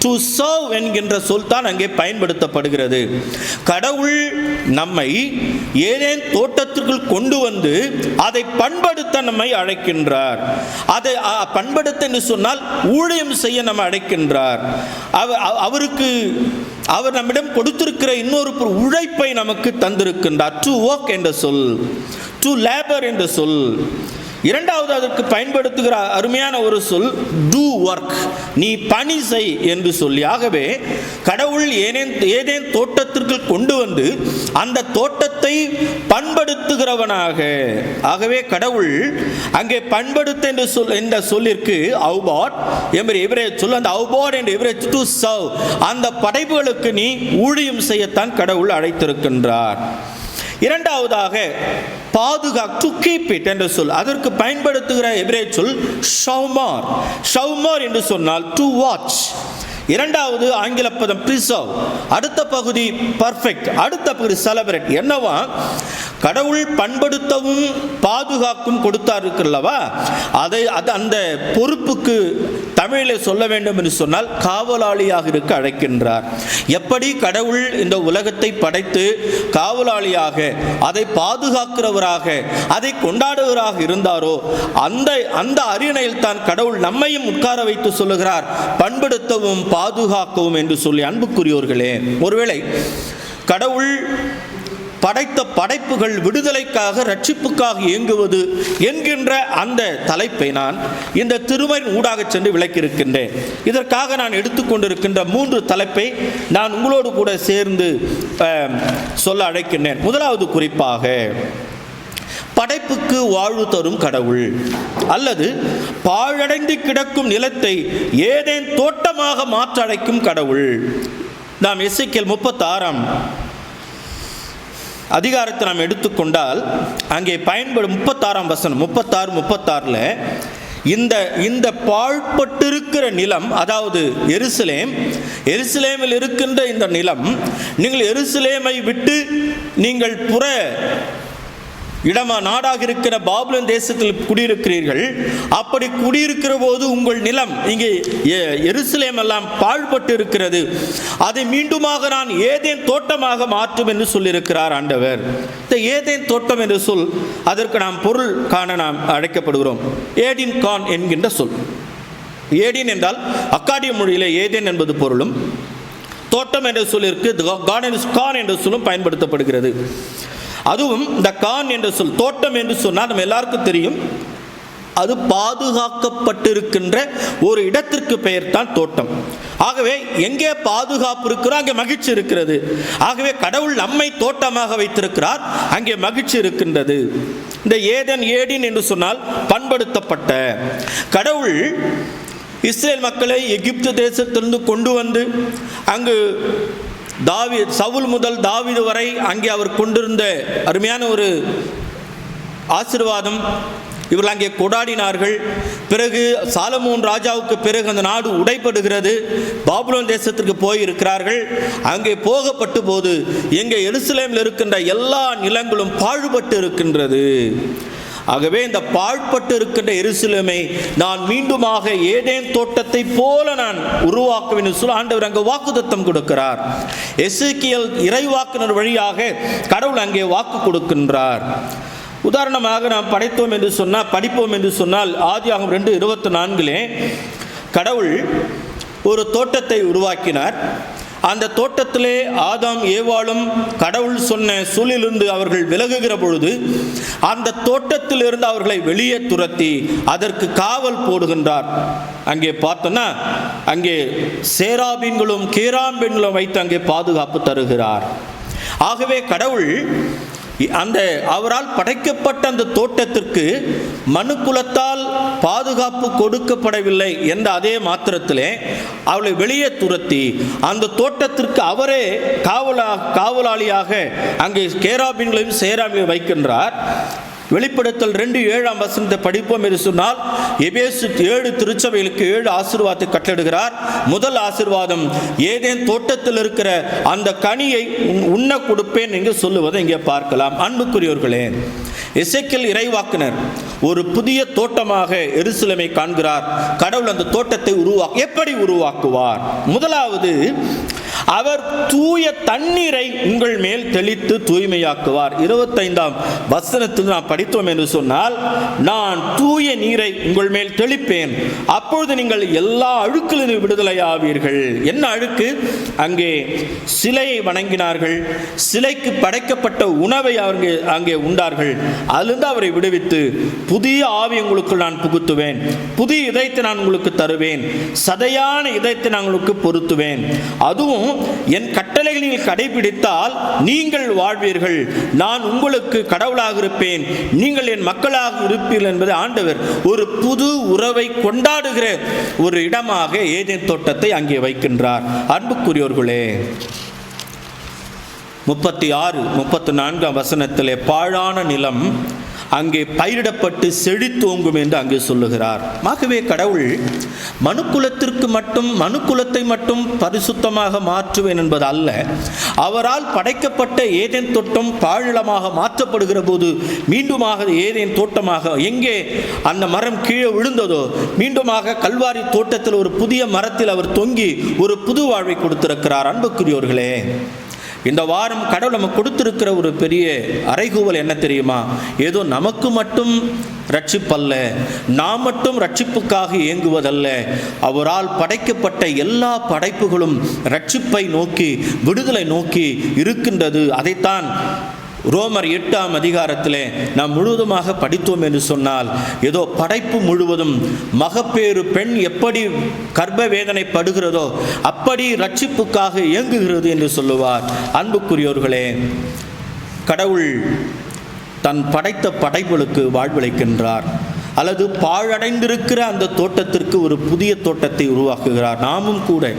S1: டு சர்வ் என்கின்ற சொல் தான் அங்கே பயன்படுத்தப்படுகிறது. கடவுள் நம்மை ஏதேன் தோட்டத்திற்குள் கொண்டு வந்து அதை பண்படுத்த நம்மை அழைக்கின்றார். அதை பண்படுத்த என்று சொன்னால் ஊழியம் செய்ய நம்ம அழைக்கின்றார். அவர் நம்மிடம் கொடுத்திருக்கிற இன்னொரு உழைப்பை நமக்கு தந்திருக்கின்றார். டு ஒர்க் என்ற சொல், டு லேபர் என்ற சொல். இரண்டாவது அதற்கு பயன்படுத்துகிற அருமையான ஒரு சொல் டூ ஒர்க், நீ பணி செய் என்று சொல்லி. ஆகவே கடவுள் ஏதேன் தோட்டத்திற்கு கொண்டு வந்து அந்த தோட்டத்தை பண்படுத்துகிறவனாக. ஆகவே கடவுள் அங்கே பண்படுத்த என்று என்ற சொல்லிற்கு அவுபாட் என்ற எபிரேய சொல், அந்த அவுபாட் என்ற எபிரேய டு சர்வ், அந்த படைப்புகளுக்கு நீ ஊழியம் செய்யத்தான் கடவுள் அழைத்திருக்கின்றார். இரண்டாவதாக பாதுகாக்க, டு கீப் இட் என்ற சொல், அதற்கு பயன்படுத்துகிற எபிரேய சொல் ஷௌமார். ஷௌமார் என்று சொன்னால் டு வாட்ச். இரண்டாவது ஆங்கில பதம் பிரிசர்வ். அடுத்த பகுதி பர்ஃபெக்ட், அடுத்த பகுதி செலிப்ரேட். என்னவா, கடவுள் பண்படுத்தவும் பாதுகாக்கும் கொடுத்தார் இருக்கிறல்லவா, அந்த பொறுப்புக்கு தமிழில் சொல்ல வேண்டும் என்று சொன்னால் காவலாளியாக இருக்க அழைக்கின்றார். எப்படி கடவுள் இந்த உலகத்தை படைத்து காவலாளியாக, அதை பாதுகாக்கிறவராக, அதை கொண்டாடுவராக இருந்தாரோ அந்த அரியணையில் தான் கடவுள் நம்மையும் உட்கார வைத்து சொல்லுகிறார், பண்படுத்தவும் பாதுகாக்கவும் என்று சொல்லி. அன்புக்குரியோர்களே, ஒருவேளை கடவுள் படைத்த படைப்புகள் விடுதலைக்காக, ரட்சிப்புக்காக இயங்குவது என்கின்ற அந்த தலைப்பை நான் இந்த திருமறையின் ஊடாக சென்று விளக்கியிருக்கின்றேன். இதற்காக நான் எடுத்துக்கொண்டிருக்கின்ற 3 தலைப்பை நான் உங்களோடு கூட சேர்ந்து சொல்ல அழைக்கின்றேன். முதலாவது குறிப்பாக படைப்புக்கு வாழ்வு தரும் கடவுள், அல்லது பாழடைந்து கிடக்கும் நிலத்தை ஏதேன் தோட்டமாக மாற்ற அழைக்கும் கடவுள். நாம் எசேக்கியேல் 36 அதிகாரத்தை நாம் எடுத்துக்கொண்டால் அங்கே பயன்படும் 36ஆம் வசனம் 36 இந்த பாழ்பட்டிருக்கிற நிலம், அதாவது எருசலேமில் இருக்கின்ற இந்த நிலம், நீங்கள் எருசலேமை விட்டு நீங்கள் புற நாடாக இருக்கிற பாபிலோன் தேசத்தில் குடியிருக்கிறீர்கள். அப்படி குடியிருக்கிற போது உங்கள் நிலம் இங்கே எருசலேம் எல்லாம் பாழ்பட்டு இருக்கிறது. அதை மீண்டுமாக நான் ஏதேன் தோட்டமாக மாற்றும் என்று சொல்லியிருக்கிறார் ஆண்டவர். இந்த ஏதேன் தோட்டம் என்று சொல், அதற்கு நாம் பொருள் காண நாம் அழைக்கப்படுகிறோம். ஏடின் கான் என்கின்ற சொல். ஏடின் என்றால் அக்காடிய மொழியிலே ஏதேன் என்பது பொருளும், தோட்டம் என்ற சொல்லிற்கு கான் என்ற சொல்லும் பயன்படுத்தப்படுகிறது. அதுவும் இந்த கான் என்ற சொல், தோட்டம் என்று சொன்னால் நம்ம எல்லாருக்கும் தெரியும், அது பாதுகாக்கப்பட்டிருக்கின்ற ஒரு இடத்திற்கு பெயர் தான் தோட்டம். ஆகவே எங்கே பாதுகாப்பு இருக்கிறோ அங்கே மகிழ்ச்சி இருக்கிறது. ஆகவே கடவுள் நம்மை தோட்டமாக வைத்திருக்கிறார், அங்கே மகிழ்ச்சி இருக்கின்றது. இந்த ஏடின் என்று சொன்னால் பண்படுத்தப்பட்ட. கடவுள் இஸ்ரேல் மக்களை எகிப்து தேசத்திலிருந்து கொண்டு வந்து அங்கு சவுல் முதல் தாவீது வரை அங்கே அவர் கொண்டிருந்த அருமையான ஒரு ஆசீர்வாதம் இவர்கள் அங்கே கொண்டாடினார்கள். பிறகு சாலமோன் ராஜாவுக்கு பிறகு அந்த நாடு உடைப்படுகிறது. பாபிலோன் தேசத்திற்கு போயிருக்கிறார்கள். அங்கே போகப்பட்ட போது எங்கே எருசலேமில் இருக்கின்ற எல்லா நிலங்களும் பாழ்பட்டு இருக்கின்றது. ஆகவே இந்த பாழ்பட்டு இருக்கின்ற எருசலேமை நான் மீண்டுமாக ஏதேன் தோட்டத்தை போல நான் உருவாக்குவேன் என்று சொல்லி ஆண்டவர் அங்கே வாக்குத்தத்தம் கொடுக்கிறார். எசேக்கியேல் இறைவாக்கினர் வழியாக கடவுள் அங்கே வாக்கு கொடுக்கின்றார். உதாரணமாக நாம் படிப்போம் என்று சொன்னால் ஆதியாகமம் 2:24 கடவுள் ஒரு தோட்டத்தை உருவாக்கினார். அந்த தோட்டத்திலே ஆதாம் ஏவாளும் கடவுள் சொன்ன சூழலிலிருந்து அவர்கள் விலகுகிற பொழுது அந்த தோட்டத்திலிருந்து அவர்களை வெளியே துரத்தி அதற்கு காவல் போடுகின்றார். அங்கே பார்த்தோன்னா அங்கே சேராபீன்களும் கேராம்பீன்களும் வைத்து அங்கே பாதுகாப்பு தருகிறார். ஆகவே கடவுள் அந்த அவரால் படைக்கப்பட்ட அந்த தோட்டத்திற்கு மனுக்குலத்தால் பாதுகாப்பு கொடுக்கப்படவில்லை என்ற அதே மாத்திரத்திலே அவளை வெளியே துரத்தி அந்த தோட்டத்திற்கு அவரே காவலாளியாக அங்கே கேராபீன்களையும் சேராபீன்களையும் வைக்கின்றார். வெளிப்படுத்தல் 2:7 படிப்போம் என்று சொன்னால் எபேசு 7 திருச்சபைகளுக்கு 7 ஆசீர்வாதத்தை கட்டளிடுகிறார். முதல் ஆசீர்வாதம், ஏதேன் தோட்டத்தில் இருக்கிற அந்த கனியை உண்ண கொடுப்பேன் என்று சொல்லுவதை இங்கே பார்க்கலாம். அன்புக்குரியவர்களே, எசேக்கியேல் இறைவாக்கினர் ஒரு புதிய தோட்டமாக எருசலேமை காண்கிறார். கடவுள் அந்த தோட்டத்தை எப்படி உருவாக்குவார்? முதலாவது, அவர் தூய தண்ணீரை உங்கள் மேல் தெளித்து தூய்மையாக்குவார். 25ஆம் வசனத்தில் நாம் படித்தோம் என்று சொன்னால், நான் தூய நீரை உங்கள் மேல் தெளிப்பேன், அப்பொழுது நீங்கள் எல்லா அழுக்கிலிருந்து விடுதலையாவீர்கள். என்ன அழுக்கு? அங்கே சிலையை வணங்கினார்கள், சிலைக்கு படைக்கப்பட்ட உணவை அங்கே உண்டார்கள். அதிலிருந்து அவரை விடுவித்து புதிய ஆவி உங்களுக்குள் நான் புகுத்துவேன், புதிய இதயத்தை நான் உங்களுக்கு தருவேன், சதையான இதயத்தை நான் உங்களுக்கு பொருத்துவேன். அதுவும் என் கட்டளைகளை நீங்கள் கடைபிடித்தால் நீங்கள் வாழ்வீர்கள், நான் உங்களுக்கு கடவுளாக இருப்பேன், நீங்கள் என் மக்களாக இருப்பீர்கள் என்பதை ஆண்டவர் ஒரு புது உறவை கொண்டாடுகிற ஒரு இடமாக ஏதேன் தோட்டத்தை அங்கே வைக்கின்றார். அன்புக்குரியவர்களே, 36, 34 வசனத்திலே பாழான நிலம் அங்கே பயிரிடப்பட்டு செழித்தோங்கும் என்று அங்கே சொல்லுகிறார். ஆகவே கடவுள் மனுக்குலத்தை மட்டும் பரிசுத்தமாக மாற்றுவேன் என்பது அல்ல, அவரால் படைக்கப்பட்ட ஏதேன் தோட்டம் பாழிடமாக மாற்றப்படுகிற போது மீண்டுமாக ஏதேன் தோட்டமாக, எங்கே அந்த மரம் கீழே விழுந்ததோ மீண்டுமாக கல்வாரி தோட்டத்தில் ஒரு புதிய மரத்தில் அவர் தொங்கி ஒரு புது வாழ்வை கொடுத்திருக்கிறார். அன்புக்குரியவர்களே, இந்த வாரம் கடவுள் நமக்கு கொடுத்திருக்கிற ஒரு பெரிய அறைகூவல் என்ன தெரியுமா? ஏதோ நமக்கு மட்டும் ரட்சிப்பல்ல, நாம் மட்டும் ரட்சிப்புக்காக இயங்குவதல்ல, அவரால் படைக்கப்பட்ட எல்லா படைப்புகளும் ரட்சிப்பை நோக்கி, விடுதலை நோக்கி இருக்கின்றது. அதைத்தான் ரோமர் 8ஆம் அதிகாரத்திலே நாம் முழுவதுமாக படித்தோம் என்று சொன்னால், ஏதோ படைப்பு முழுவதும் மகப்பேறு பெண் எப்படி கர்ப்ப வேதனை படுகிறதோ அப்படி ரட்சிப்புக்காக இயங்குகிறது என்று சொல்லுவார். அன்புக்குரியவர்களே, கடவுள் தன் படைத்த படைப்புகளுக்கு வாழ்வளிக்கின்றார், அல்லது பாழடைந்திருக்கிற அந்த தோட்டத்திற்கு ஒரு புதிய தோட்டத்தை உருவாக்குகிறார். நாமும் கூட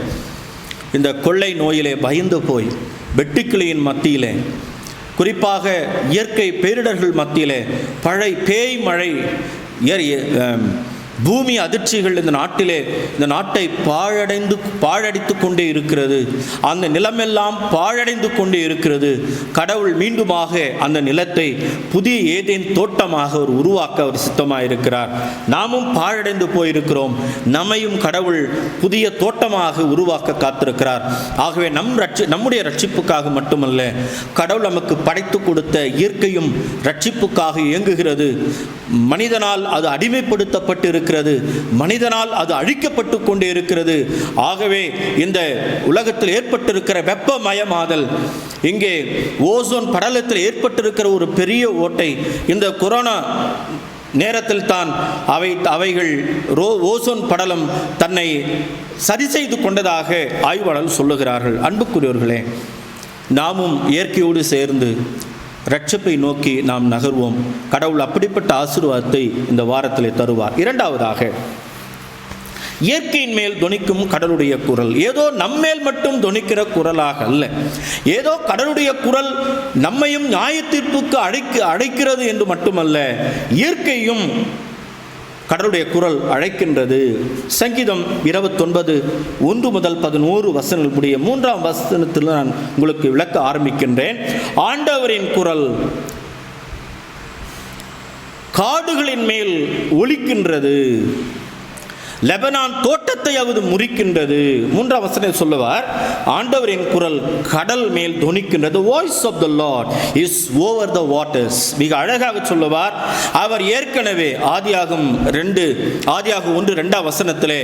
S1: இந்த கொள்ளை நோயிலே பயந்து போய் வெட்டுக்கிளியின் மத்தியிலே குறிப்பாக இயற்கை பேரிடர்கள் மத்தியிலே பேய் மழை, பூமி அதிர்ச்சிகள் இந்த நாட்டை பாழடித்து கொண்டே இருக்கிறது. அந்த நிலமெல்லாம் பாழடைந்து கொண்டே இருக்கிறது. கடவுள் மீண்டுமாக அந்த நிலத்தை புதிய ஏதேன் தோட்டமாக அவர் உருவாக்க அவர் சித்தமாக இருக்கிறார். நாமும் பாழடைந்து போயிருக்கிறோம். நம்மையும் கடவுள் புதிய தோட்டமாக உருவாக்க காத்திருக்கிறார். ஆகவே நம்முடைய ரட்சிப்புக்காக மட்டுமல்ல, கடவுள் நமக்கு படைத்து கொடுத்த இயற்கையும் ரட்சிப்புக்காக இயங்குகிறது. மனிதனால் அது அடிமைப்படுத்தப்பட்டு இருக்கிறது, மனிதனால் அது அழிக்கப்பட்டு கொண்டே இருக்கிறது. ஆகவே இந்த உலகத்தில் ஏற்பட்டிருக்கிற வெப்பமயமாதல், இங்கே ஓசோன் படலத்தில் ஏற்பட்டிருக்கிற ஒரு பெரிய ஓட்டை இந்த கொரோனா நேரத்தில் தான் அவைகள் ஓசோன் படலம் தன்னை சரி செய்து கொண்டதாக ஆய்வாளர்கள் சொல்லுகிறார்கள். அன்புக்குரியவர்களே, நாமும் இயற்கையோடு சேர்ந்து ரட்சிப்பை நோக்கி நாம் நகர்வோம். கடவுள் அப்படிப்பட்ட ஆசீர்வாதத்தை இந்த வாரத்திலே தருவார். இரண்டாவதாக, இயற்கையின் மேல் தொனிக்கும் கடவுளுடைய குரல் ஏதோ நம்மேல் மட்டும் தொனிக்கிற குரலாக அல்ல. ஏதோ கடவுளுடைய குரல் நம்மையும் நியாய தீர்ப்புக்கு அழைக்கிறது என்று மட்டுமல்ல, இயற்கையும் கடவுளுடைய குரல் அழைக்கின்றது. சங்கீதம் 29:1-11 வசனங்கள் முடிய 3ஆம் வசனத்தில் நான் உங்களுக்கு விளக்க ஆரம்பிக்கின்றேன். ஆண்டவரின் குரல் காடுகளின் மேல் ஒலிக்கின்றது, லெபனான் தோட்டத்தை அது முறிக்கின்றது. 3ஆம் வசனம் சொல்லுவார், ஆண்டவரின் குரல் கடல் மேல் தொனிக்கின்றது. Voice of the Lord is over the waters. மிக அழகாக சொல்லுவார். அவர் ஏற்கனவே ஆதியாகம் 1:2 வசனத்திலே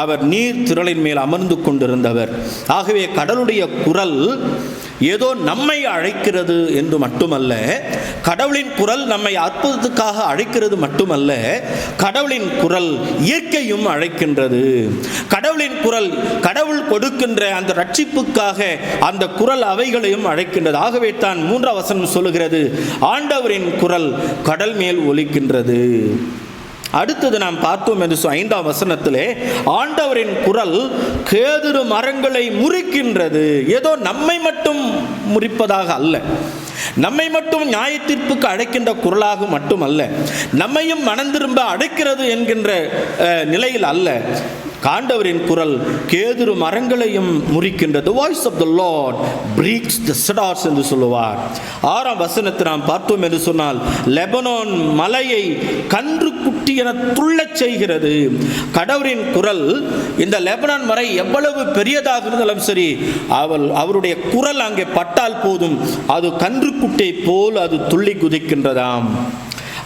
S1: அவர் நீர் திரளின் மேல் அமர்ந்து கொண்டிருந்தவர். ஆகவே கடவுளுடைய குரல் ஏதோ நம்மை அழைக்கிறது என்று மட்டுமல்ல, கடவுளின் குரல் நம்மை அற்புதத்துக்காக அழைக்கிறது மட்டுமல்ல, கடவுளின் குரல் இயற்கையும் அழைக்கின்றது. கடவுளின் குரல் கடவுள் கொடுக்கின்ற அந்த ரட்சிப்புக்காக அந்த குரல் அவைகளையும் அழைக்கின்றது. ஆகவே தான் 3ஆம் வசனம் சொல்லுகிறது, ஆண்டவரின் குரல் கடல் மேல் ஒலிக்கின்றது. அடுத்தது நாம் பார்த்தோம் என்று 5ஆம் வசனத்திலே, ஆண்டவரின் குரல் கேதுரு மரங்களை முறிக்கின்றது. ஏதோ நம்மை மட்டும் முறிப்பதாக அல்ல, நம்மை மட்டும் நியாய தீர்ப்புக்கு அழைக்கின்ற குரலாக மட்டுமல்ல, நம்மையும் மனம் திரும்ப அழைக்கிறது என்கின்ற நிலையில் அல்ல. ஆண்டவரின் குரல் கேதுரு மரங்களையும் முறிக்கின்றது. Voice of the Lord breaks the cedars என்று சொல்லுவார். 6ஆம் வசனத்தை நாம் பார்த்தோம் என்று சொன்னால், லெபனான் மலையை கன்று குட்டி என துள்ளச் செய்கிறது. கடவுளின் குரல், இந்த லெபனான் மலை எவ்வளவு பெரியதாக இருந்தாலும் சரி, அவருடைய குரல் அங்கே பட்டால் போதும், அது கன்று குட்டை போல் அது துள்ளி குதிக்கின்றதாம்.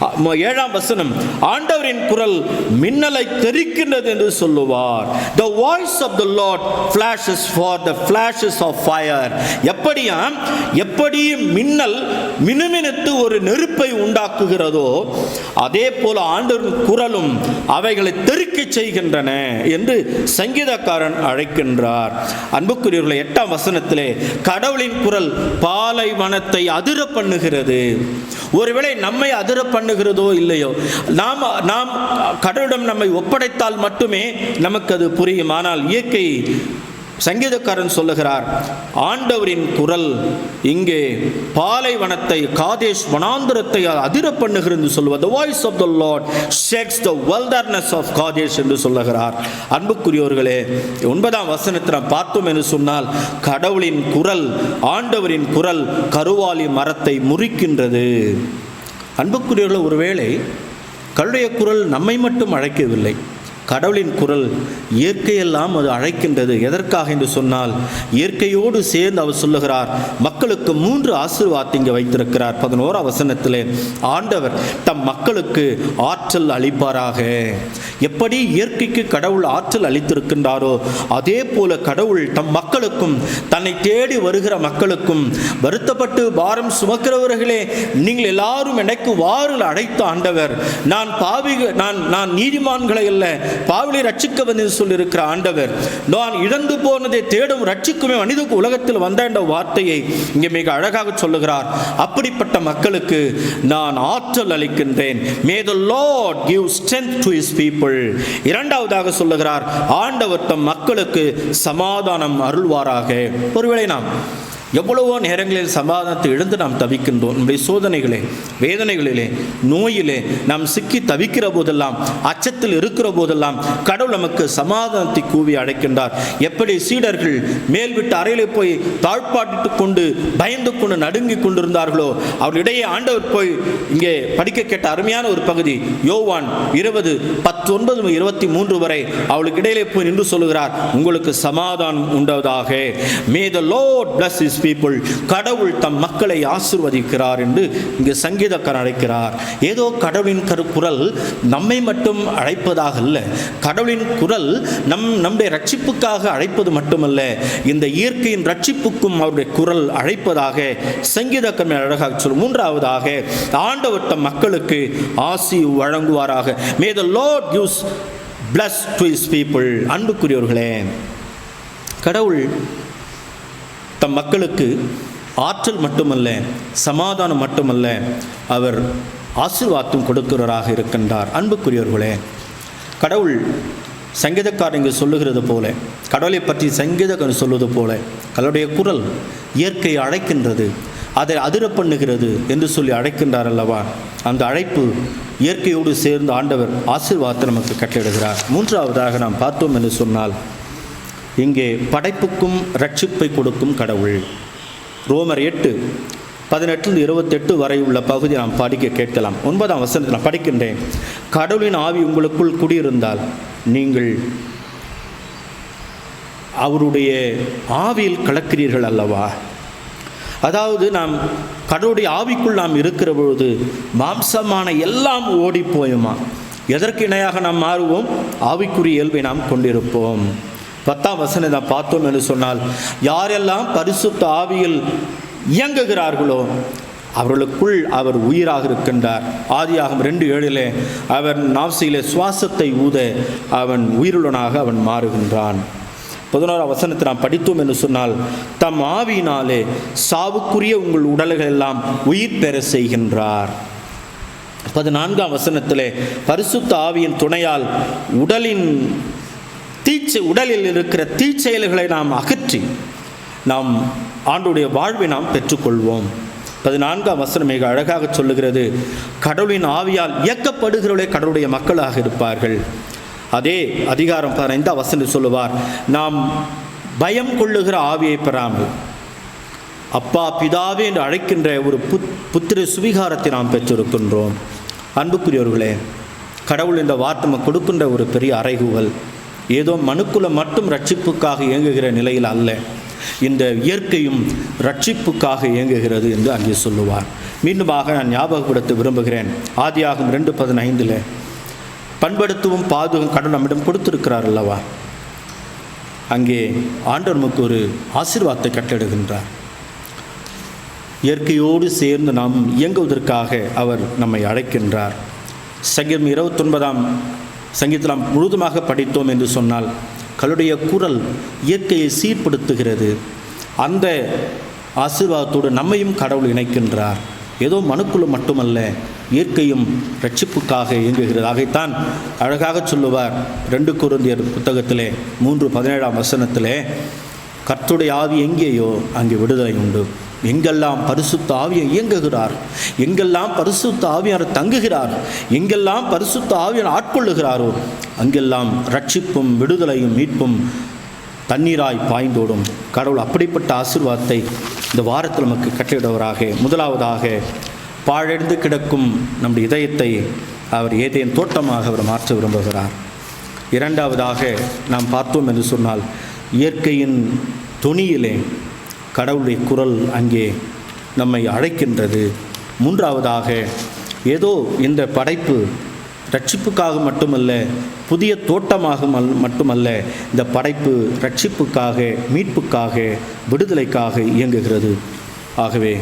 S1: 7ஆம் வசனம், ஆண்டவரின் குரல் மின்னலை தெரிக்கின்றது என்று சொல்லுவார். The voice of the Lord flashes for the flashes of fire. எப்படி மின்னல் மினுமினுத்து ஒரு நெருப்பை உண்டாக்குகிறதோ, அதே போல ஆண்டவரின் குரலும் அவைகளை தெறிக்கச் செய்கின்றன என்று சங்கீதக்காரன் அழைக்கின்றார். அன்புக்குரியவர்களே, 8ஆம் வசனத்திலே கடவுளின் குரல் பாலைவனத்தை அதிர பண்ணுகிறது. ஒருவேளை நம்மை அதிர பண்ணுகிறதோ இல்லையோ, நாம் கடவுளிடம் நம்மை ஒப்படைத்தால் மட்டுமே நமக்கு அது புரியும். ஆனால் இயற்கை சங்கீதக்காரன் சொல்லுகிறார், ஆண்டவரின் குரல் இங்கே பாலைவனத்தை, காதேஷ் வனாந்திரத்தை அதிர பண்ணுகிறது சொல்லுவார். The voice of the Lord shakes the wilderness of Kadesh என்று சொல்லுகிறார். அன்புக்குரியவர்களே, 9ஆம் வசனத்தை நாம் பார்த்தோம் என்று சொன்னால், கடவுளின் குரல், ஆண்டவரின் குரல் கருவாலி மரத்தை முறிக்கின்றது. அன்புக்குரியவர்களே, ஒருவேளை கடவுளுடைய குரல் நம்மை மட்டும் அழைக்கவில்லை, கடவுளின் குரல் இயற்கையெல்லாம் அது அழைக்கின்றது. எதற்காக என்று சொன்னால், இயற்கையோடு சேர்ந்து அவர் சொல்லுகிறார், மக்களுக்கு 3 ஆசீர்வாதத்தை இங்கே வைத்திருக்கிறார். 11ஆம் வசனத்திலே, ஆண்டவர் தம் மக்களுக்கு ஆற்றல் அளிப்பாராக. எப்படி இயற்கைக்கு கடவுள் ஆற்றல் அளித்திருக்கின்றாரோ, அதே போல கடவுள் தம் மக்களுக்கும், தன்னை தேடி வருகிற மக்களுக்கும், வருத்தப்பட்டு பாரம் சுமக்கிறவர்களே நீங்கள் எல்லாரும் எனக்கு வாருங்கள் அழைத்த ஆண்டவர், நான் நீதிமான்களை அல்ல பாவிலை ரட்சிக்க வந்து சொல்லியிருக்கிற ஆண்டவர், நான் இழந்து போனதை தேடும் ரட்சிக்குமே மனிதக்கு உலகத்தில் வந்த என்ற வார்த்தையை இங்கே மிக அழகாக சொல்லுகிறார். அப்படிப்பட்ட மக்களுக்கு நான் ஆற்றல் அளிக்கின்றேன். May the Lord give strength to his people. இரண்டாவதாக சொல்லுகிறார், ஆண்டவர் தம் மக்களுக்கு சமாதானம் அருள்வாராக. ஒருவேளை நாம் எவ்வளவோ நேரங்களில் சமாதானத்தை இழந்து நாம் தவிக்கின்றோம். நம்முடைய சோதனைகளே, வேதனைகளிலே, நோயிலே நாம் சிக்கி தவிக்கிற போதெல்லாம், அச்சத்தில் இருக்கிற போதெல்லாம் கடவுள் நமக்கு சமாதானத்தை கூவி அழைக்கின்றார். எப்படி சீடர்கள் மேல் விட்டு அறையிலே போய் தாழ்பாட்டு கொண்டு பயந்து கொண்டு நடுங்கி கொண்டிருந்தார்களோ, அவர்களிடையே ஆண்டவர் போய் இங்கே படிக்க கேட்ட அருமையான ஒரு பகுதி யோவான் 20:19-23 வரை அவளுக்கு இடையிலே போய் நின்று சொல்லுகிறார், உங்களுக்கு சமாதானம் உண்டதாக. May the Lord bless his people. கடவுள் தம் மக்களை ஆசீர்வதிக்கிறார் என்று இங்கு சங்கீதக்காரன் அழைக்கிறார். ஏதோ கடவுளின் குரல் நம்மை மட்டும் அழைப்பதாக அல்ல, கடவுளின் குரல் நம்முடைய ரட்சிப்புக்காக அழைப்பது மட்டுமல்ல, இந்த இயற்கையின் ரட்சிப்புக்கும் அவருடைய குரல் அழைப்பதாக சங்கீதக்காரன் அழகாக சொல்லும். மூன்றாவதாக, ஆண்டவர் தம் மக்களுக்கு ஆசி வழங்குவாராக. May the Lord gives bless to his people. அன்புக்குரியவர்களே, கடவுள் தம் மக்களுக்கு ஆற்றல் மட்டுமல்ல, சமாதானம் மட்டுமல்ல, அவர் ஆசீர்வாதம் கொடுக்கிறவராக இருக்கின்றார். அன்புக்குரியவர்களே, கடவுள் சங்கீதக்காரன் இங்கு சொல்லுகிறது போல, கடவுளை பற்றி சங்கீதக்காரன் சொல்வது போல, கடவுளுடைய குரல் இயற்கையை அழைக்கின்றது, அதை அதிர பண்ணுகிறது என்று சொல்லி அழைக்கின்றார் அல்லவா? அந்த அழைப்பு இயற்கையோடு சேர்ந்து ஆண்டவர் ஆசீர்வாதத்தை நமக்கு கட்டளையிடுகிறார். மூன்றாவதாக நாம் பார்த்தோம் என்று சொன்னால், இங்கே படைப்புக்கும் ரட்சிப்பை கொடுக்கும் கடவுள். ரோமர் 8:18-28 வரை உள்ள பகுதி நாம் படிக்க கேட்கலாம். 9ஆம் வசனத்தில் நான் படிக்கின்றேன். கடவுளின் ஆவி உங்களுக்குள் குடியிருந்தால் நீங்கள் அவருடைய ஆவியில் கலக்கிறீர்கள் அல்லவா? அதாவது நாம் கடவுளுடைய ஆவிக்குள் நாம் இருக்கிற பொழுது மாம்சமான எல்லாம் ஓடி போயுமா? எதற்கு இணையாக நாம் மாறுவோம்? ஆவிக்குரிய இயல்பை நாம் கொண்டிருப்போம். 10ஆம் வசனம் நாம் பார்த்தோம் என்று சொன்னால், யாரெல்லாம் பரிசுத்த ஆவியில் இயங்குகிறார்களோ அவர்களுக்குள் அவர் உயிராக இருக்கின்றார். ஆதியாகமம் 2:7 அவர் நாசியிலே சுவாசத்தை ஊத அவன் உயிருள்ளனாக அவன் மாறுகின்றான். 11ஆம் வசனத்தை நாம் படித்தோம் என்று சொன்னால், தம் ஆவியினாலே சாவுக்குரிய உங்கள் உடல்கள் எல்லாம் உயிர் பெற செய்கின்றார். 14ஆம் வசனத்திலே பரிசுத்த ஆவியின் துணையால் உடலில் இருக்கிற தீச்செயல்களை நாம் அகற்றி நாம் ஆண்டுடைய வாழ்வை நாம் பெற்றுக்கொள்வோம். 14ஆம் வசனம் மிக அழகாக சொல்லுகிறது, கடவுளின் ஆவியால் இயக்கப்படுகிறவர்களே கடவுளுடைய மக்களாக இருப்பார்கள். அதே அதிகாரம் 15ஆம் வசனம் சொல்லுவார், நாம் பயம் கொள்ளுகிற ஆவியை பெறாமல் அப்பா பிதாவே என்று அழைக்கின்ற ஒரு புத்திர சுவிகாரத்தை நாம் பெற்றிருக்கின்றோம். அன்புக்குரியவர்களே, கடவுள் இந்த வார்த்தை நமக்கு கொடுக்கின்ற ஒரு பெரிய அறைகூவல். ஏதோ மனுக்குல மட்டும் ரட்சிப்புக்காக இயங்குகிற நிலையில் அல்ல, இந்த இயற்கையும் ரட்சிப்புக்காக இயங்குகிறது என்று அங்கே சொல்லுவார். மீண்டுமாக நான் ஞாபகப்படுத்த விரும்புகிறேன். ஆதியாகமம் 2:15 பண்படுத்தவும் பாதுகாவும் கடவுள் நம்மிடம் கொடுத்திருக்கிறார் அல்லவா? அங்கே ஆண்டவர் நமக்கு ஒரு ஆசீர்வாதத்தை கட்டளையிடுகின்றார். இயற்கையோடு சேர்ந்து நாம் இயங்குவதற்காக அவர் நம்மை அழைக்கின்றார். சங்கீதம் 29ஆம் சங்கீதத்தில் நாம் முழுதுமாக படித்தோம் என்று சொன்னால், கடவுளுடைய குரல் இயற்கையை சீர்படுத்துகிறது. அந்த ஆசீர்வாதத்தோடு நம்மையும் கடவுள் இணைக்கின்றார். ஏதோ மனுக்குழு மட்டுமல்ல, இயற்கையும் ரட்சிப்புக்காக இயங்குகிறது. ஆகைத்தான் அழகாக சொல்லுவார் 2 கொரிந்தியர் புத்தகத்திலே 3:17ஆம் வசனத்திலே, கர்த்தருடைய ஆவி எங்கேயோ அங்கே விடுதலை உண்டு. எங்கெல்லாம் பரிசுத்த ஆவியை இயங்குகிறார், எங்கெல்லாம் பரிசுத்த ஆவியார் தங்குகிறார், எங்கெல்லாம் பரிசுத்த ஆவியார் ஆட்கொள்ளுகிறாரோ அங்கெல்லாம் ரட்சிப்பும் விடுதலையும் மீட்பும் தண்ணீராய் பாய்ந்தோடும். கடவுள் அப்படிப்பட்ட ஆசீர்வாதத்தை இந்த வாரத்தில் நமக்கு கட்டளையிடுவராக. முதலாவதாக, பாழடைந்து கிடக்கும் நம்முடைய இதயத்தை அவர் ஏதேன் தோட்டமாக அவர் மாற்ற விரும்புகிறார். இரண்டாவதாக நாம் பார்த்தோம் என்று சொன்னால், இயற்கையின் தொனியிலே கடவுளுடைய குரல் அங்கே நம்மை அழைக்கின்றது. மூன்றாவதாக, ஏதோ இந்த படைப்பு ரட்சிப்புக்காக மட்டுமல்ல, புதிய தோட்டமாக மட்டுமல்ல, இந்த படைப்பு ரட்சிப்புக்காக, மீட்புக்காக, விடுதலைக்காக இயங்குகிறது. ஆகவே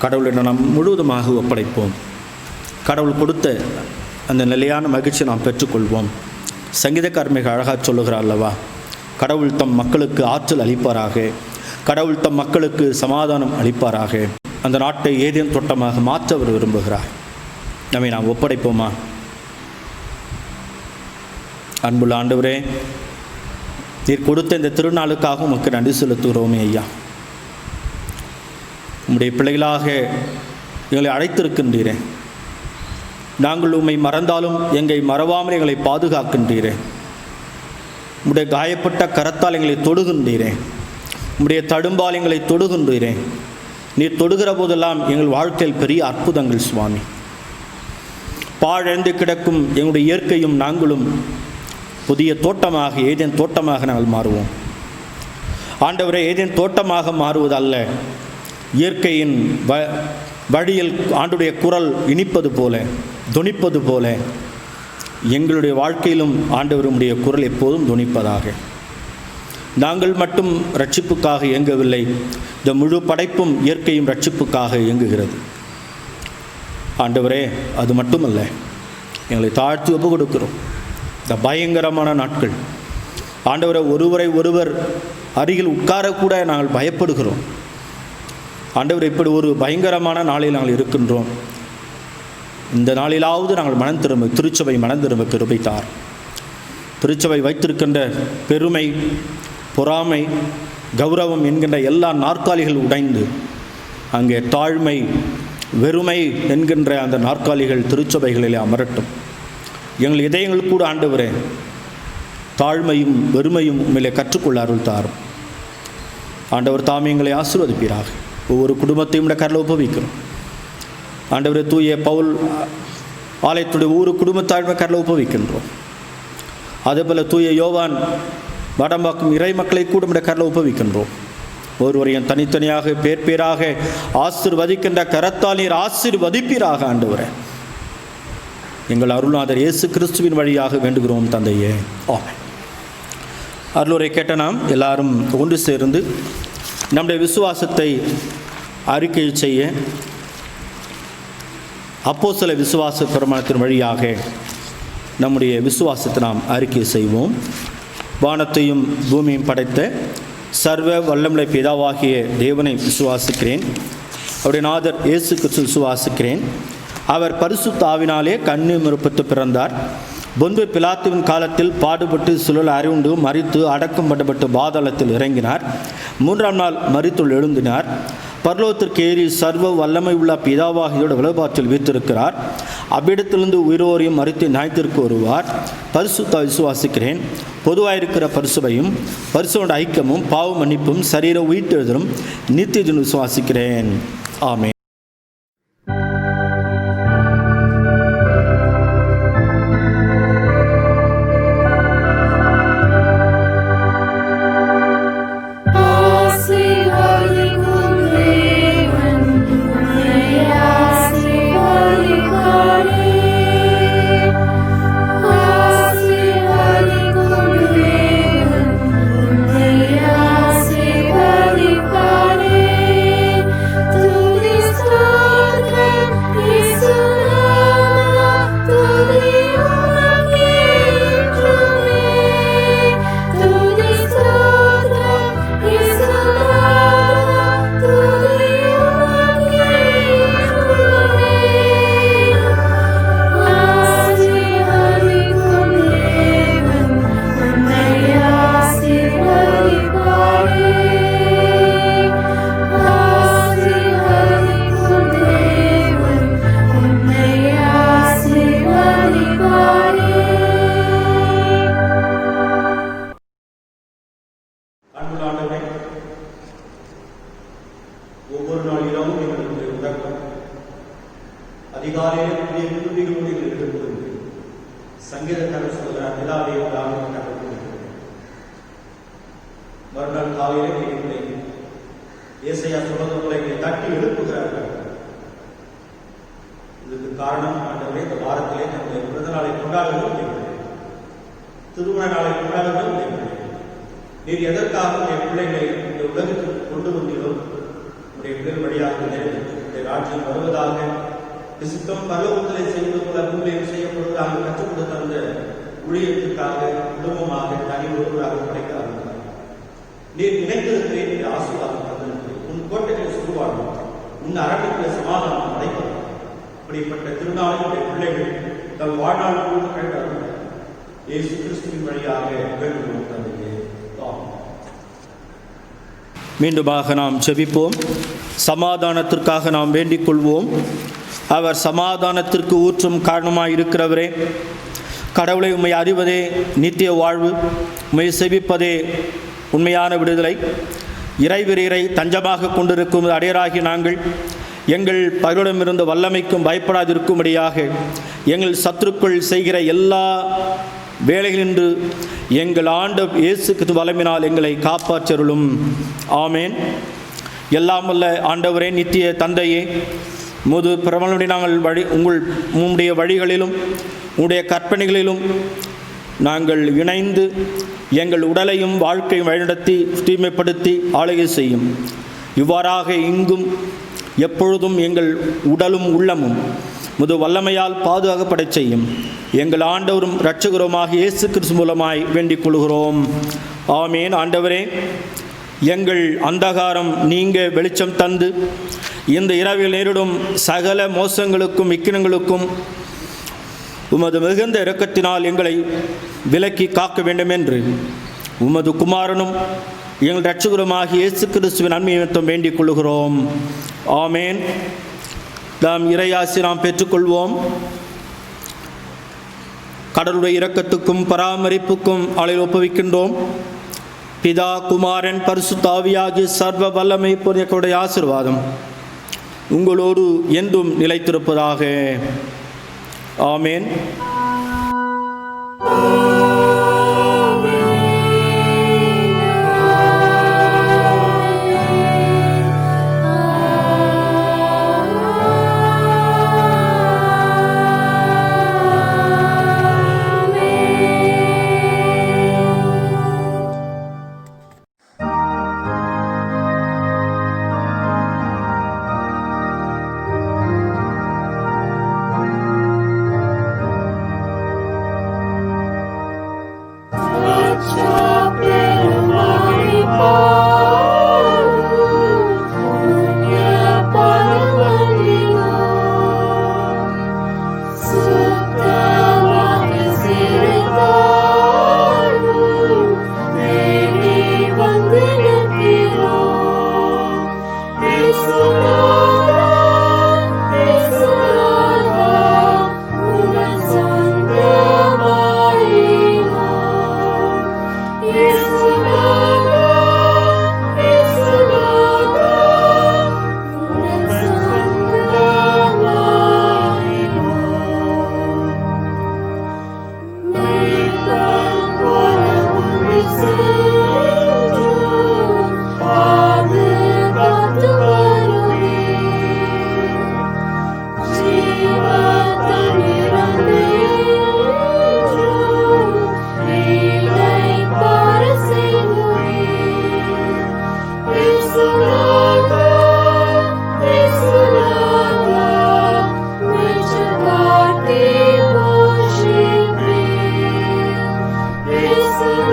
S1: கடவுளிடம் நாம் முழுவதுமாக ஒப்படைப்போம். கடவுள் கொடுத்த அந்த நிலையான மகிழ்ச்சியை நாம் பெற்றுக்கொள்வோம். சங்கீதக்காரர் மிக அழகாக சொல்லுகிறார் அல்லவா, கடவுள் தம் மக்களுக்கு ஆற்றல் அளிப்பாராக, கடவுள் தம் மக்களுக்கு சமாதானம் அளிப்பாராக. அந்த நாட்டை ஏதேன் தோட்டமாக மாற்ற அவர் விரும்புகிறார். நம்மை நாம் ஒப்படைப்போமா? அன்புள்ள ஆண்டவரே, நீர் கொடுத்த இந்த திருநாளுக்காக உமக்கு நன்றி செலுத்துகிறோமே ஐயா. உம்முடைய பிள்ளைகளாக எங்களை அழைத்திருக்கின்றீரே. நாங்கள் உம்மை மறந்தாலும் எங்களை மறவாமல் எங்களை பாதுகாக்கின்றீரே. உம்முடைய காயப்பட்ட கரத்தால் எங்களை தொடுகின்றீரே. உம்முடைய தடும்பால் எங்களை தொடுகின்றீரே. நீர் தொடுகிற போதெல்லாம் எங்கள் வாழ்க்கையில் பெரிய அற்புதங்கள் சுவாமி. பாழடைந்து கிடக்கும் எங்களுடைய இயற்கையும் நாங்களும் புதிய தோட்டமாக, ஏதேன் தோட்டமாக நாங்கள் மாறுவோம். ஆண்டவரே, ஏதேன் தோட்டமாக மாறுவதல்ல, இயற்கையின் வழியில் ஆண்டுடைய குரல் இனிப்பது போல, தொனிப்பது போல எங்களுடைய வாழ்க்கையிலும் ஆண்டவருடைய குரல் எப்போதும் தொனிப்பதாக. நாங்கள் மட்டும் ரட்சிப்புக்காக இயங்கவில்லை, இந்த முழு படைப்பும் இயற்கையும் ரட்சிப்புக்காக இயங்குகிறது. ஆண்டவரே, அது மட்டுமல்ல, எங்களை தாழ்த்தி ஒப்பு கொடுக்கிறோம். இந்த பயங்கரமான நாட்கள் ஆண்டவரை ஒருவரை ஒருவர் அருகில் உட்காரக்கூட நாங்கள் பயப்படுகிறோம். ஆண்டவர், இப்படி ஒரு பயங்கரமான நாளில் நாங்கள் இருக்கின்றோம். இந்த நாளிலாவது நாங்கள் மனம் திரும்ப, திருச்சபை மனம் திரும்ப கிருபைத்தார். திருச்சபை வைத்திருக்கின்ற பெருமை, பொறாமை, கௌரவம் என்கின்ற எல்லா நாற்காலிகள் உடைந்து அங்கே தாழ்மை, வெறுமை என்கின்ற அந்த நாற்காலிகள் திருச்சபைகளிலே அமரட்டும். எங்கள் இதயங்கள் கூட ஆண்டவரே தாழ்மையும் வெறுமையும் உண்மையிலே கற்றுக்கொள்ள அருள் தாரும். ஆண்டவர் தாமே எங்களை ஆசீர்வதிப்பீராக. ஒவ்வொரு குடும்பத்தையும் கரல உபவிக்கிறோம். ஆண்டவரே, தூய பவுல் ஆலயத்துடைய ஒவ்வொரு குடும்பத்தாழ்மை கரல உபவிக்கின்றோம். அதேபோல் தூய யோவான் வடம்பாக்கும் இறை மக்களை கூட கரல உபவிக்கின்றோம். ஒருவரையும் தனித்தனியாக பேர் பேராக ஆசீர்வதிக்கின்ற கரத்தால் நீர் ஆசீர்வதிப்பீராக. ஆண்டவரே, எங்கள் அருள்நாதர் இயேசு கிறிஸ்துவின் வழியாக வேண்டுகிறோம் தந்தையே, ஆமென். அருளுரை கேட்ட நாம் எல்லாரும் ஒன்று சேர்ந்து நம்முடைய விசுவாசத்தை அறிக்கை செய்ய அப்போஸ்தல விசுவாச பிரமாணத்தின் வழியாக நம்முடைய விசுவாசத்தை நாம் அறிக்கை செய்வோம். வானத்தையும் பூமியும் படைத்த சர்வ வல்லமுள்ள பிதாவாகிய தேவனை விசுவாசிக்கிறேன். அவருடைய நாதர் இயேசு கிறிஸ்து விசுவாசிக்கிறேன். அவர் பரிசுத்த ஆவினாலே கன்னிமரித்து பிறந்தார். பொந்து பிலாத்துவின் காலத்தில் பாடுபட்டு சிலுவையில் அறையுண்டு மரித்து அடக்கம் பண்ணப்பட்டு பாதாளத்தில் இறங்கினார். 3ஆம் நாள் மரித்துள் எழுந்தினார். பரலோகத்திற்கு ஏறி சர்வ வல்லமை உள்ள பிதாவாகியோட வலபாற்றில் வீற்றிருக்கிறார். அவ்விடத்திலிருந்து உயிரோரையும் மரித்து நியாயத்திற்கு வருவார். பரிசுத்த விசுவாசிக்கிறேன். பொதுவாயிருக்கிற பரிசுவையும் பரிசுவோட ஐக்கியமும் பாவ மன்னிப்பும் சரீர உயிர்த்தெழுதலும் நித்திய விசுவாசிக்கிறேன். ஆமென்.
S6: மறுநாள் காலையிலே ஏசாயா சொன்னது போல என்னை தட்டி எழுப்புகிறார்கள். இதுக்கு காரணம் ஆண்டவரே, இந்த வாரத்திலே நம்முடைய பிறந்த நாளை கொண்டாடுகிறோம் என்பது, திருமண நாளை கொண்டாடுகிறோம் என்பது. நீர் எதற்காக என் பிள்ளைகளை இந்த உலகத்திற்கு கொண்டு வந்தீரோ உடைய பிள்ளை வழியாக நிறைவேற்ற ராஜ்யம் வருவதாக விசுத்தம் பரலோகத்திலே செய்வது போல பூமியில் செய்யப்படுவதாக கற்றுக் கொடுத்த அந்த ஊழியத்திற்காக குடும்பமாக தனி ஒருவராக படைக்கிறார்கள். நீர் நினைத்திருக்கிறேன் என்று ஆசீர்வாதம் தந்திருக்கிறேன். உன் கோட்டைகளை சுடுவாடும், உன் அரண்மனைகளை சமாதானம் அடைப்பது. இப்படிப்பட்ட திருநாளினுடைய பிள்ளைகள் தம் வாழ்நாள் கூட கண்டார்கள். இயேசு கிறிஸ்துவின் வழியாக வேண்டுகிறோம் தந்தையே.
S1: மீண்டுமாக நாம் ஜெபிப்போம். சமாதானத்திற்காக நாம் வேண்டிக் கொள்வோம். அவர் சமாதானத்திற்கு ஊற்றும் காரணமாக இருக்கிறவரே, கடவுளை உம்மை அறிவதே நித்திய வாழ்வு, உம்மை செவிப்பதே உண்மையான விடுதலை. இறைவரீரை தஞ்சமாக கொண்டிருக்கும் அடையராகி நாங்கள் எங்கள் பகலிடமிருந்து வல்லமைக்கும் பயப்படாதிருக்கும்படியாக எங்கள் சத்துருக்கள் செய்கிற எல்லா வேலைகளின்று எங்கள் ஆண்ட இயேசு கிறிஸ்து வல்லமையினால் எங்களை காப்பாற்றருளும். ஆமேன். எல்லாம் வல்ல ஆண்டவரே, நித்திய தந்தையே, முது பிரபலனுடைய நாங்கள் உம்முடைய வழிகளிலும் உம்முடைய கற்பனைகளிலும் நாங்கள் இணைந்து எங்கள் உடலையும் வாழ்க்கையும் வழிநடத்தி தூய்மைப்படுத்தி ஆளுகை செய்யும். இவ்வாறாக இங்கும் எப்பொழுதும் எங்கள் உடலும் உள்ளமும் முது வல்லமையால் பாதுகாக்கப்படச் செய்யும். எங்கள் ஆண்டவரும் இரட்சகருமாக இயேசு கிறிஸ்து மூலமாய் வேண்டிக் கொள்கிறோம். ஆமேன். ஆண்டவரே, எங்கள் அந்தகாரம் நீங்க வெளிச்சம் தந்து இந்த இரவில் நேரிடும் சகல மோசங்களுக்கும் இக்கினங்களுக்கும் உமது மிகுந்த இரக்கத்தினால் எங்களை விலக்கி காக்க வேண்டும் என்று உமது குமாரனும் எங்கள் இரட்சகருமாகிய இயேசு கிறிஸ்துவின் நன்மை நிமித்தம் வேண்டிக் கொள்கிறோம். ஆமேன். நாம் இறையாசி நாம் பெற்றுக்கொள்வோம். கடவுளுடைய இரக்கத்துக்கும் பராமரிப்புக்கும் அலையில் ஒப்புவிக்கின்றோம். பிதா, குமாரன், பரிசுத்த ஆவியாகிய சர்வ வல்லமை பொருளுடைய ஆசீர்வாதம் உங்களோடு என்றும் நிலைத்திருப்பதாக. ஆமேன்.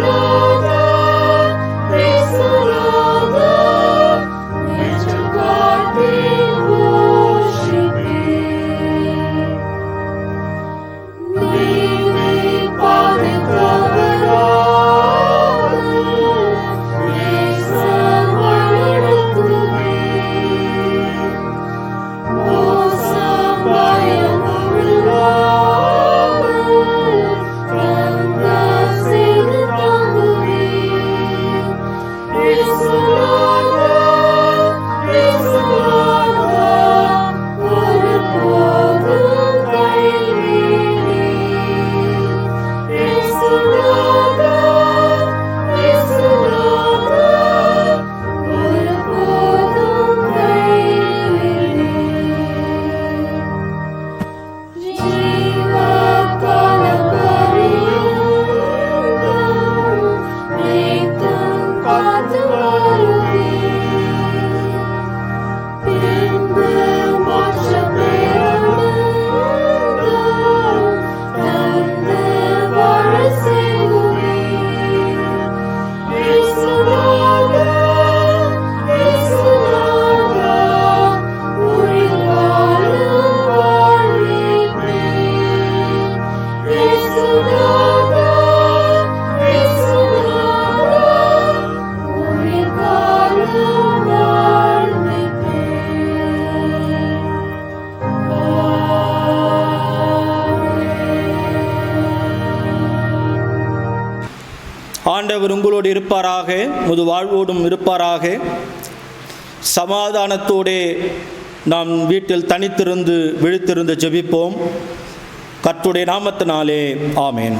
S7: Lord.
S1: ஆண்டவர் உங்களோடு இருப்பாராக, முது வாழ்வோடும் இருப்பாராக. சமாதானத்தோடே நாம் வீட்டில் தனித்திருந்து விழித்திருந்து ஜெபிப்போம். கர்த்தருடைய நாமத்தினாலே ஆமென்.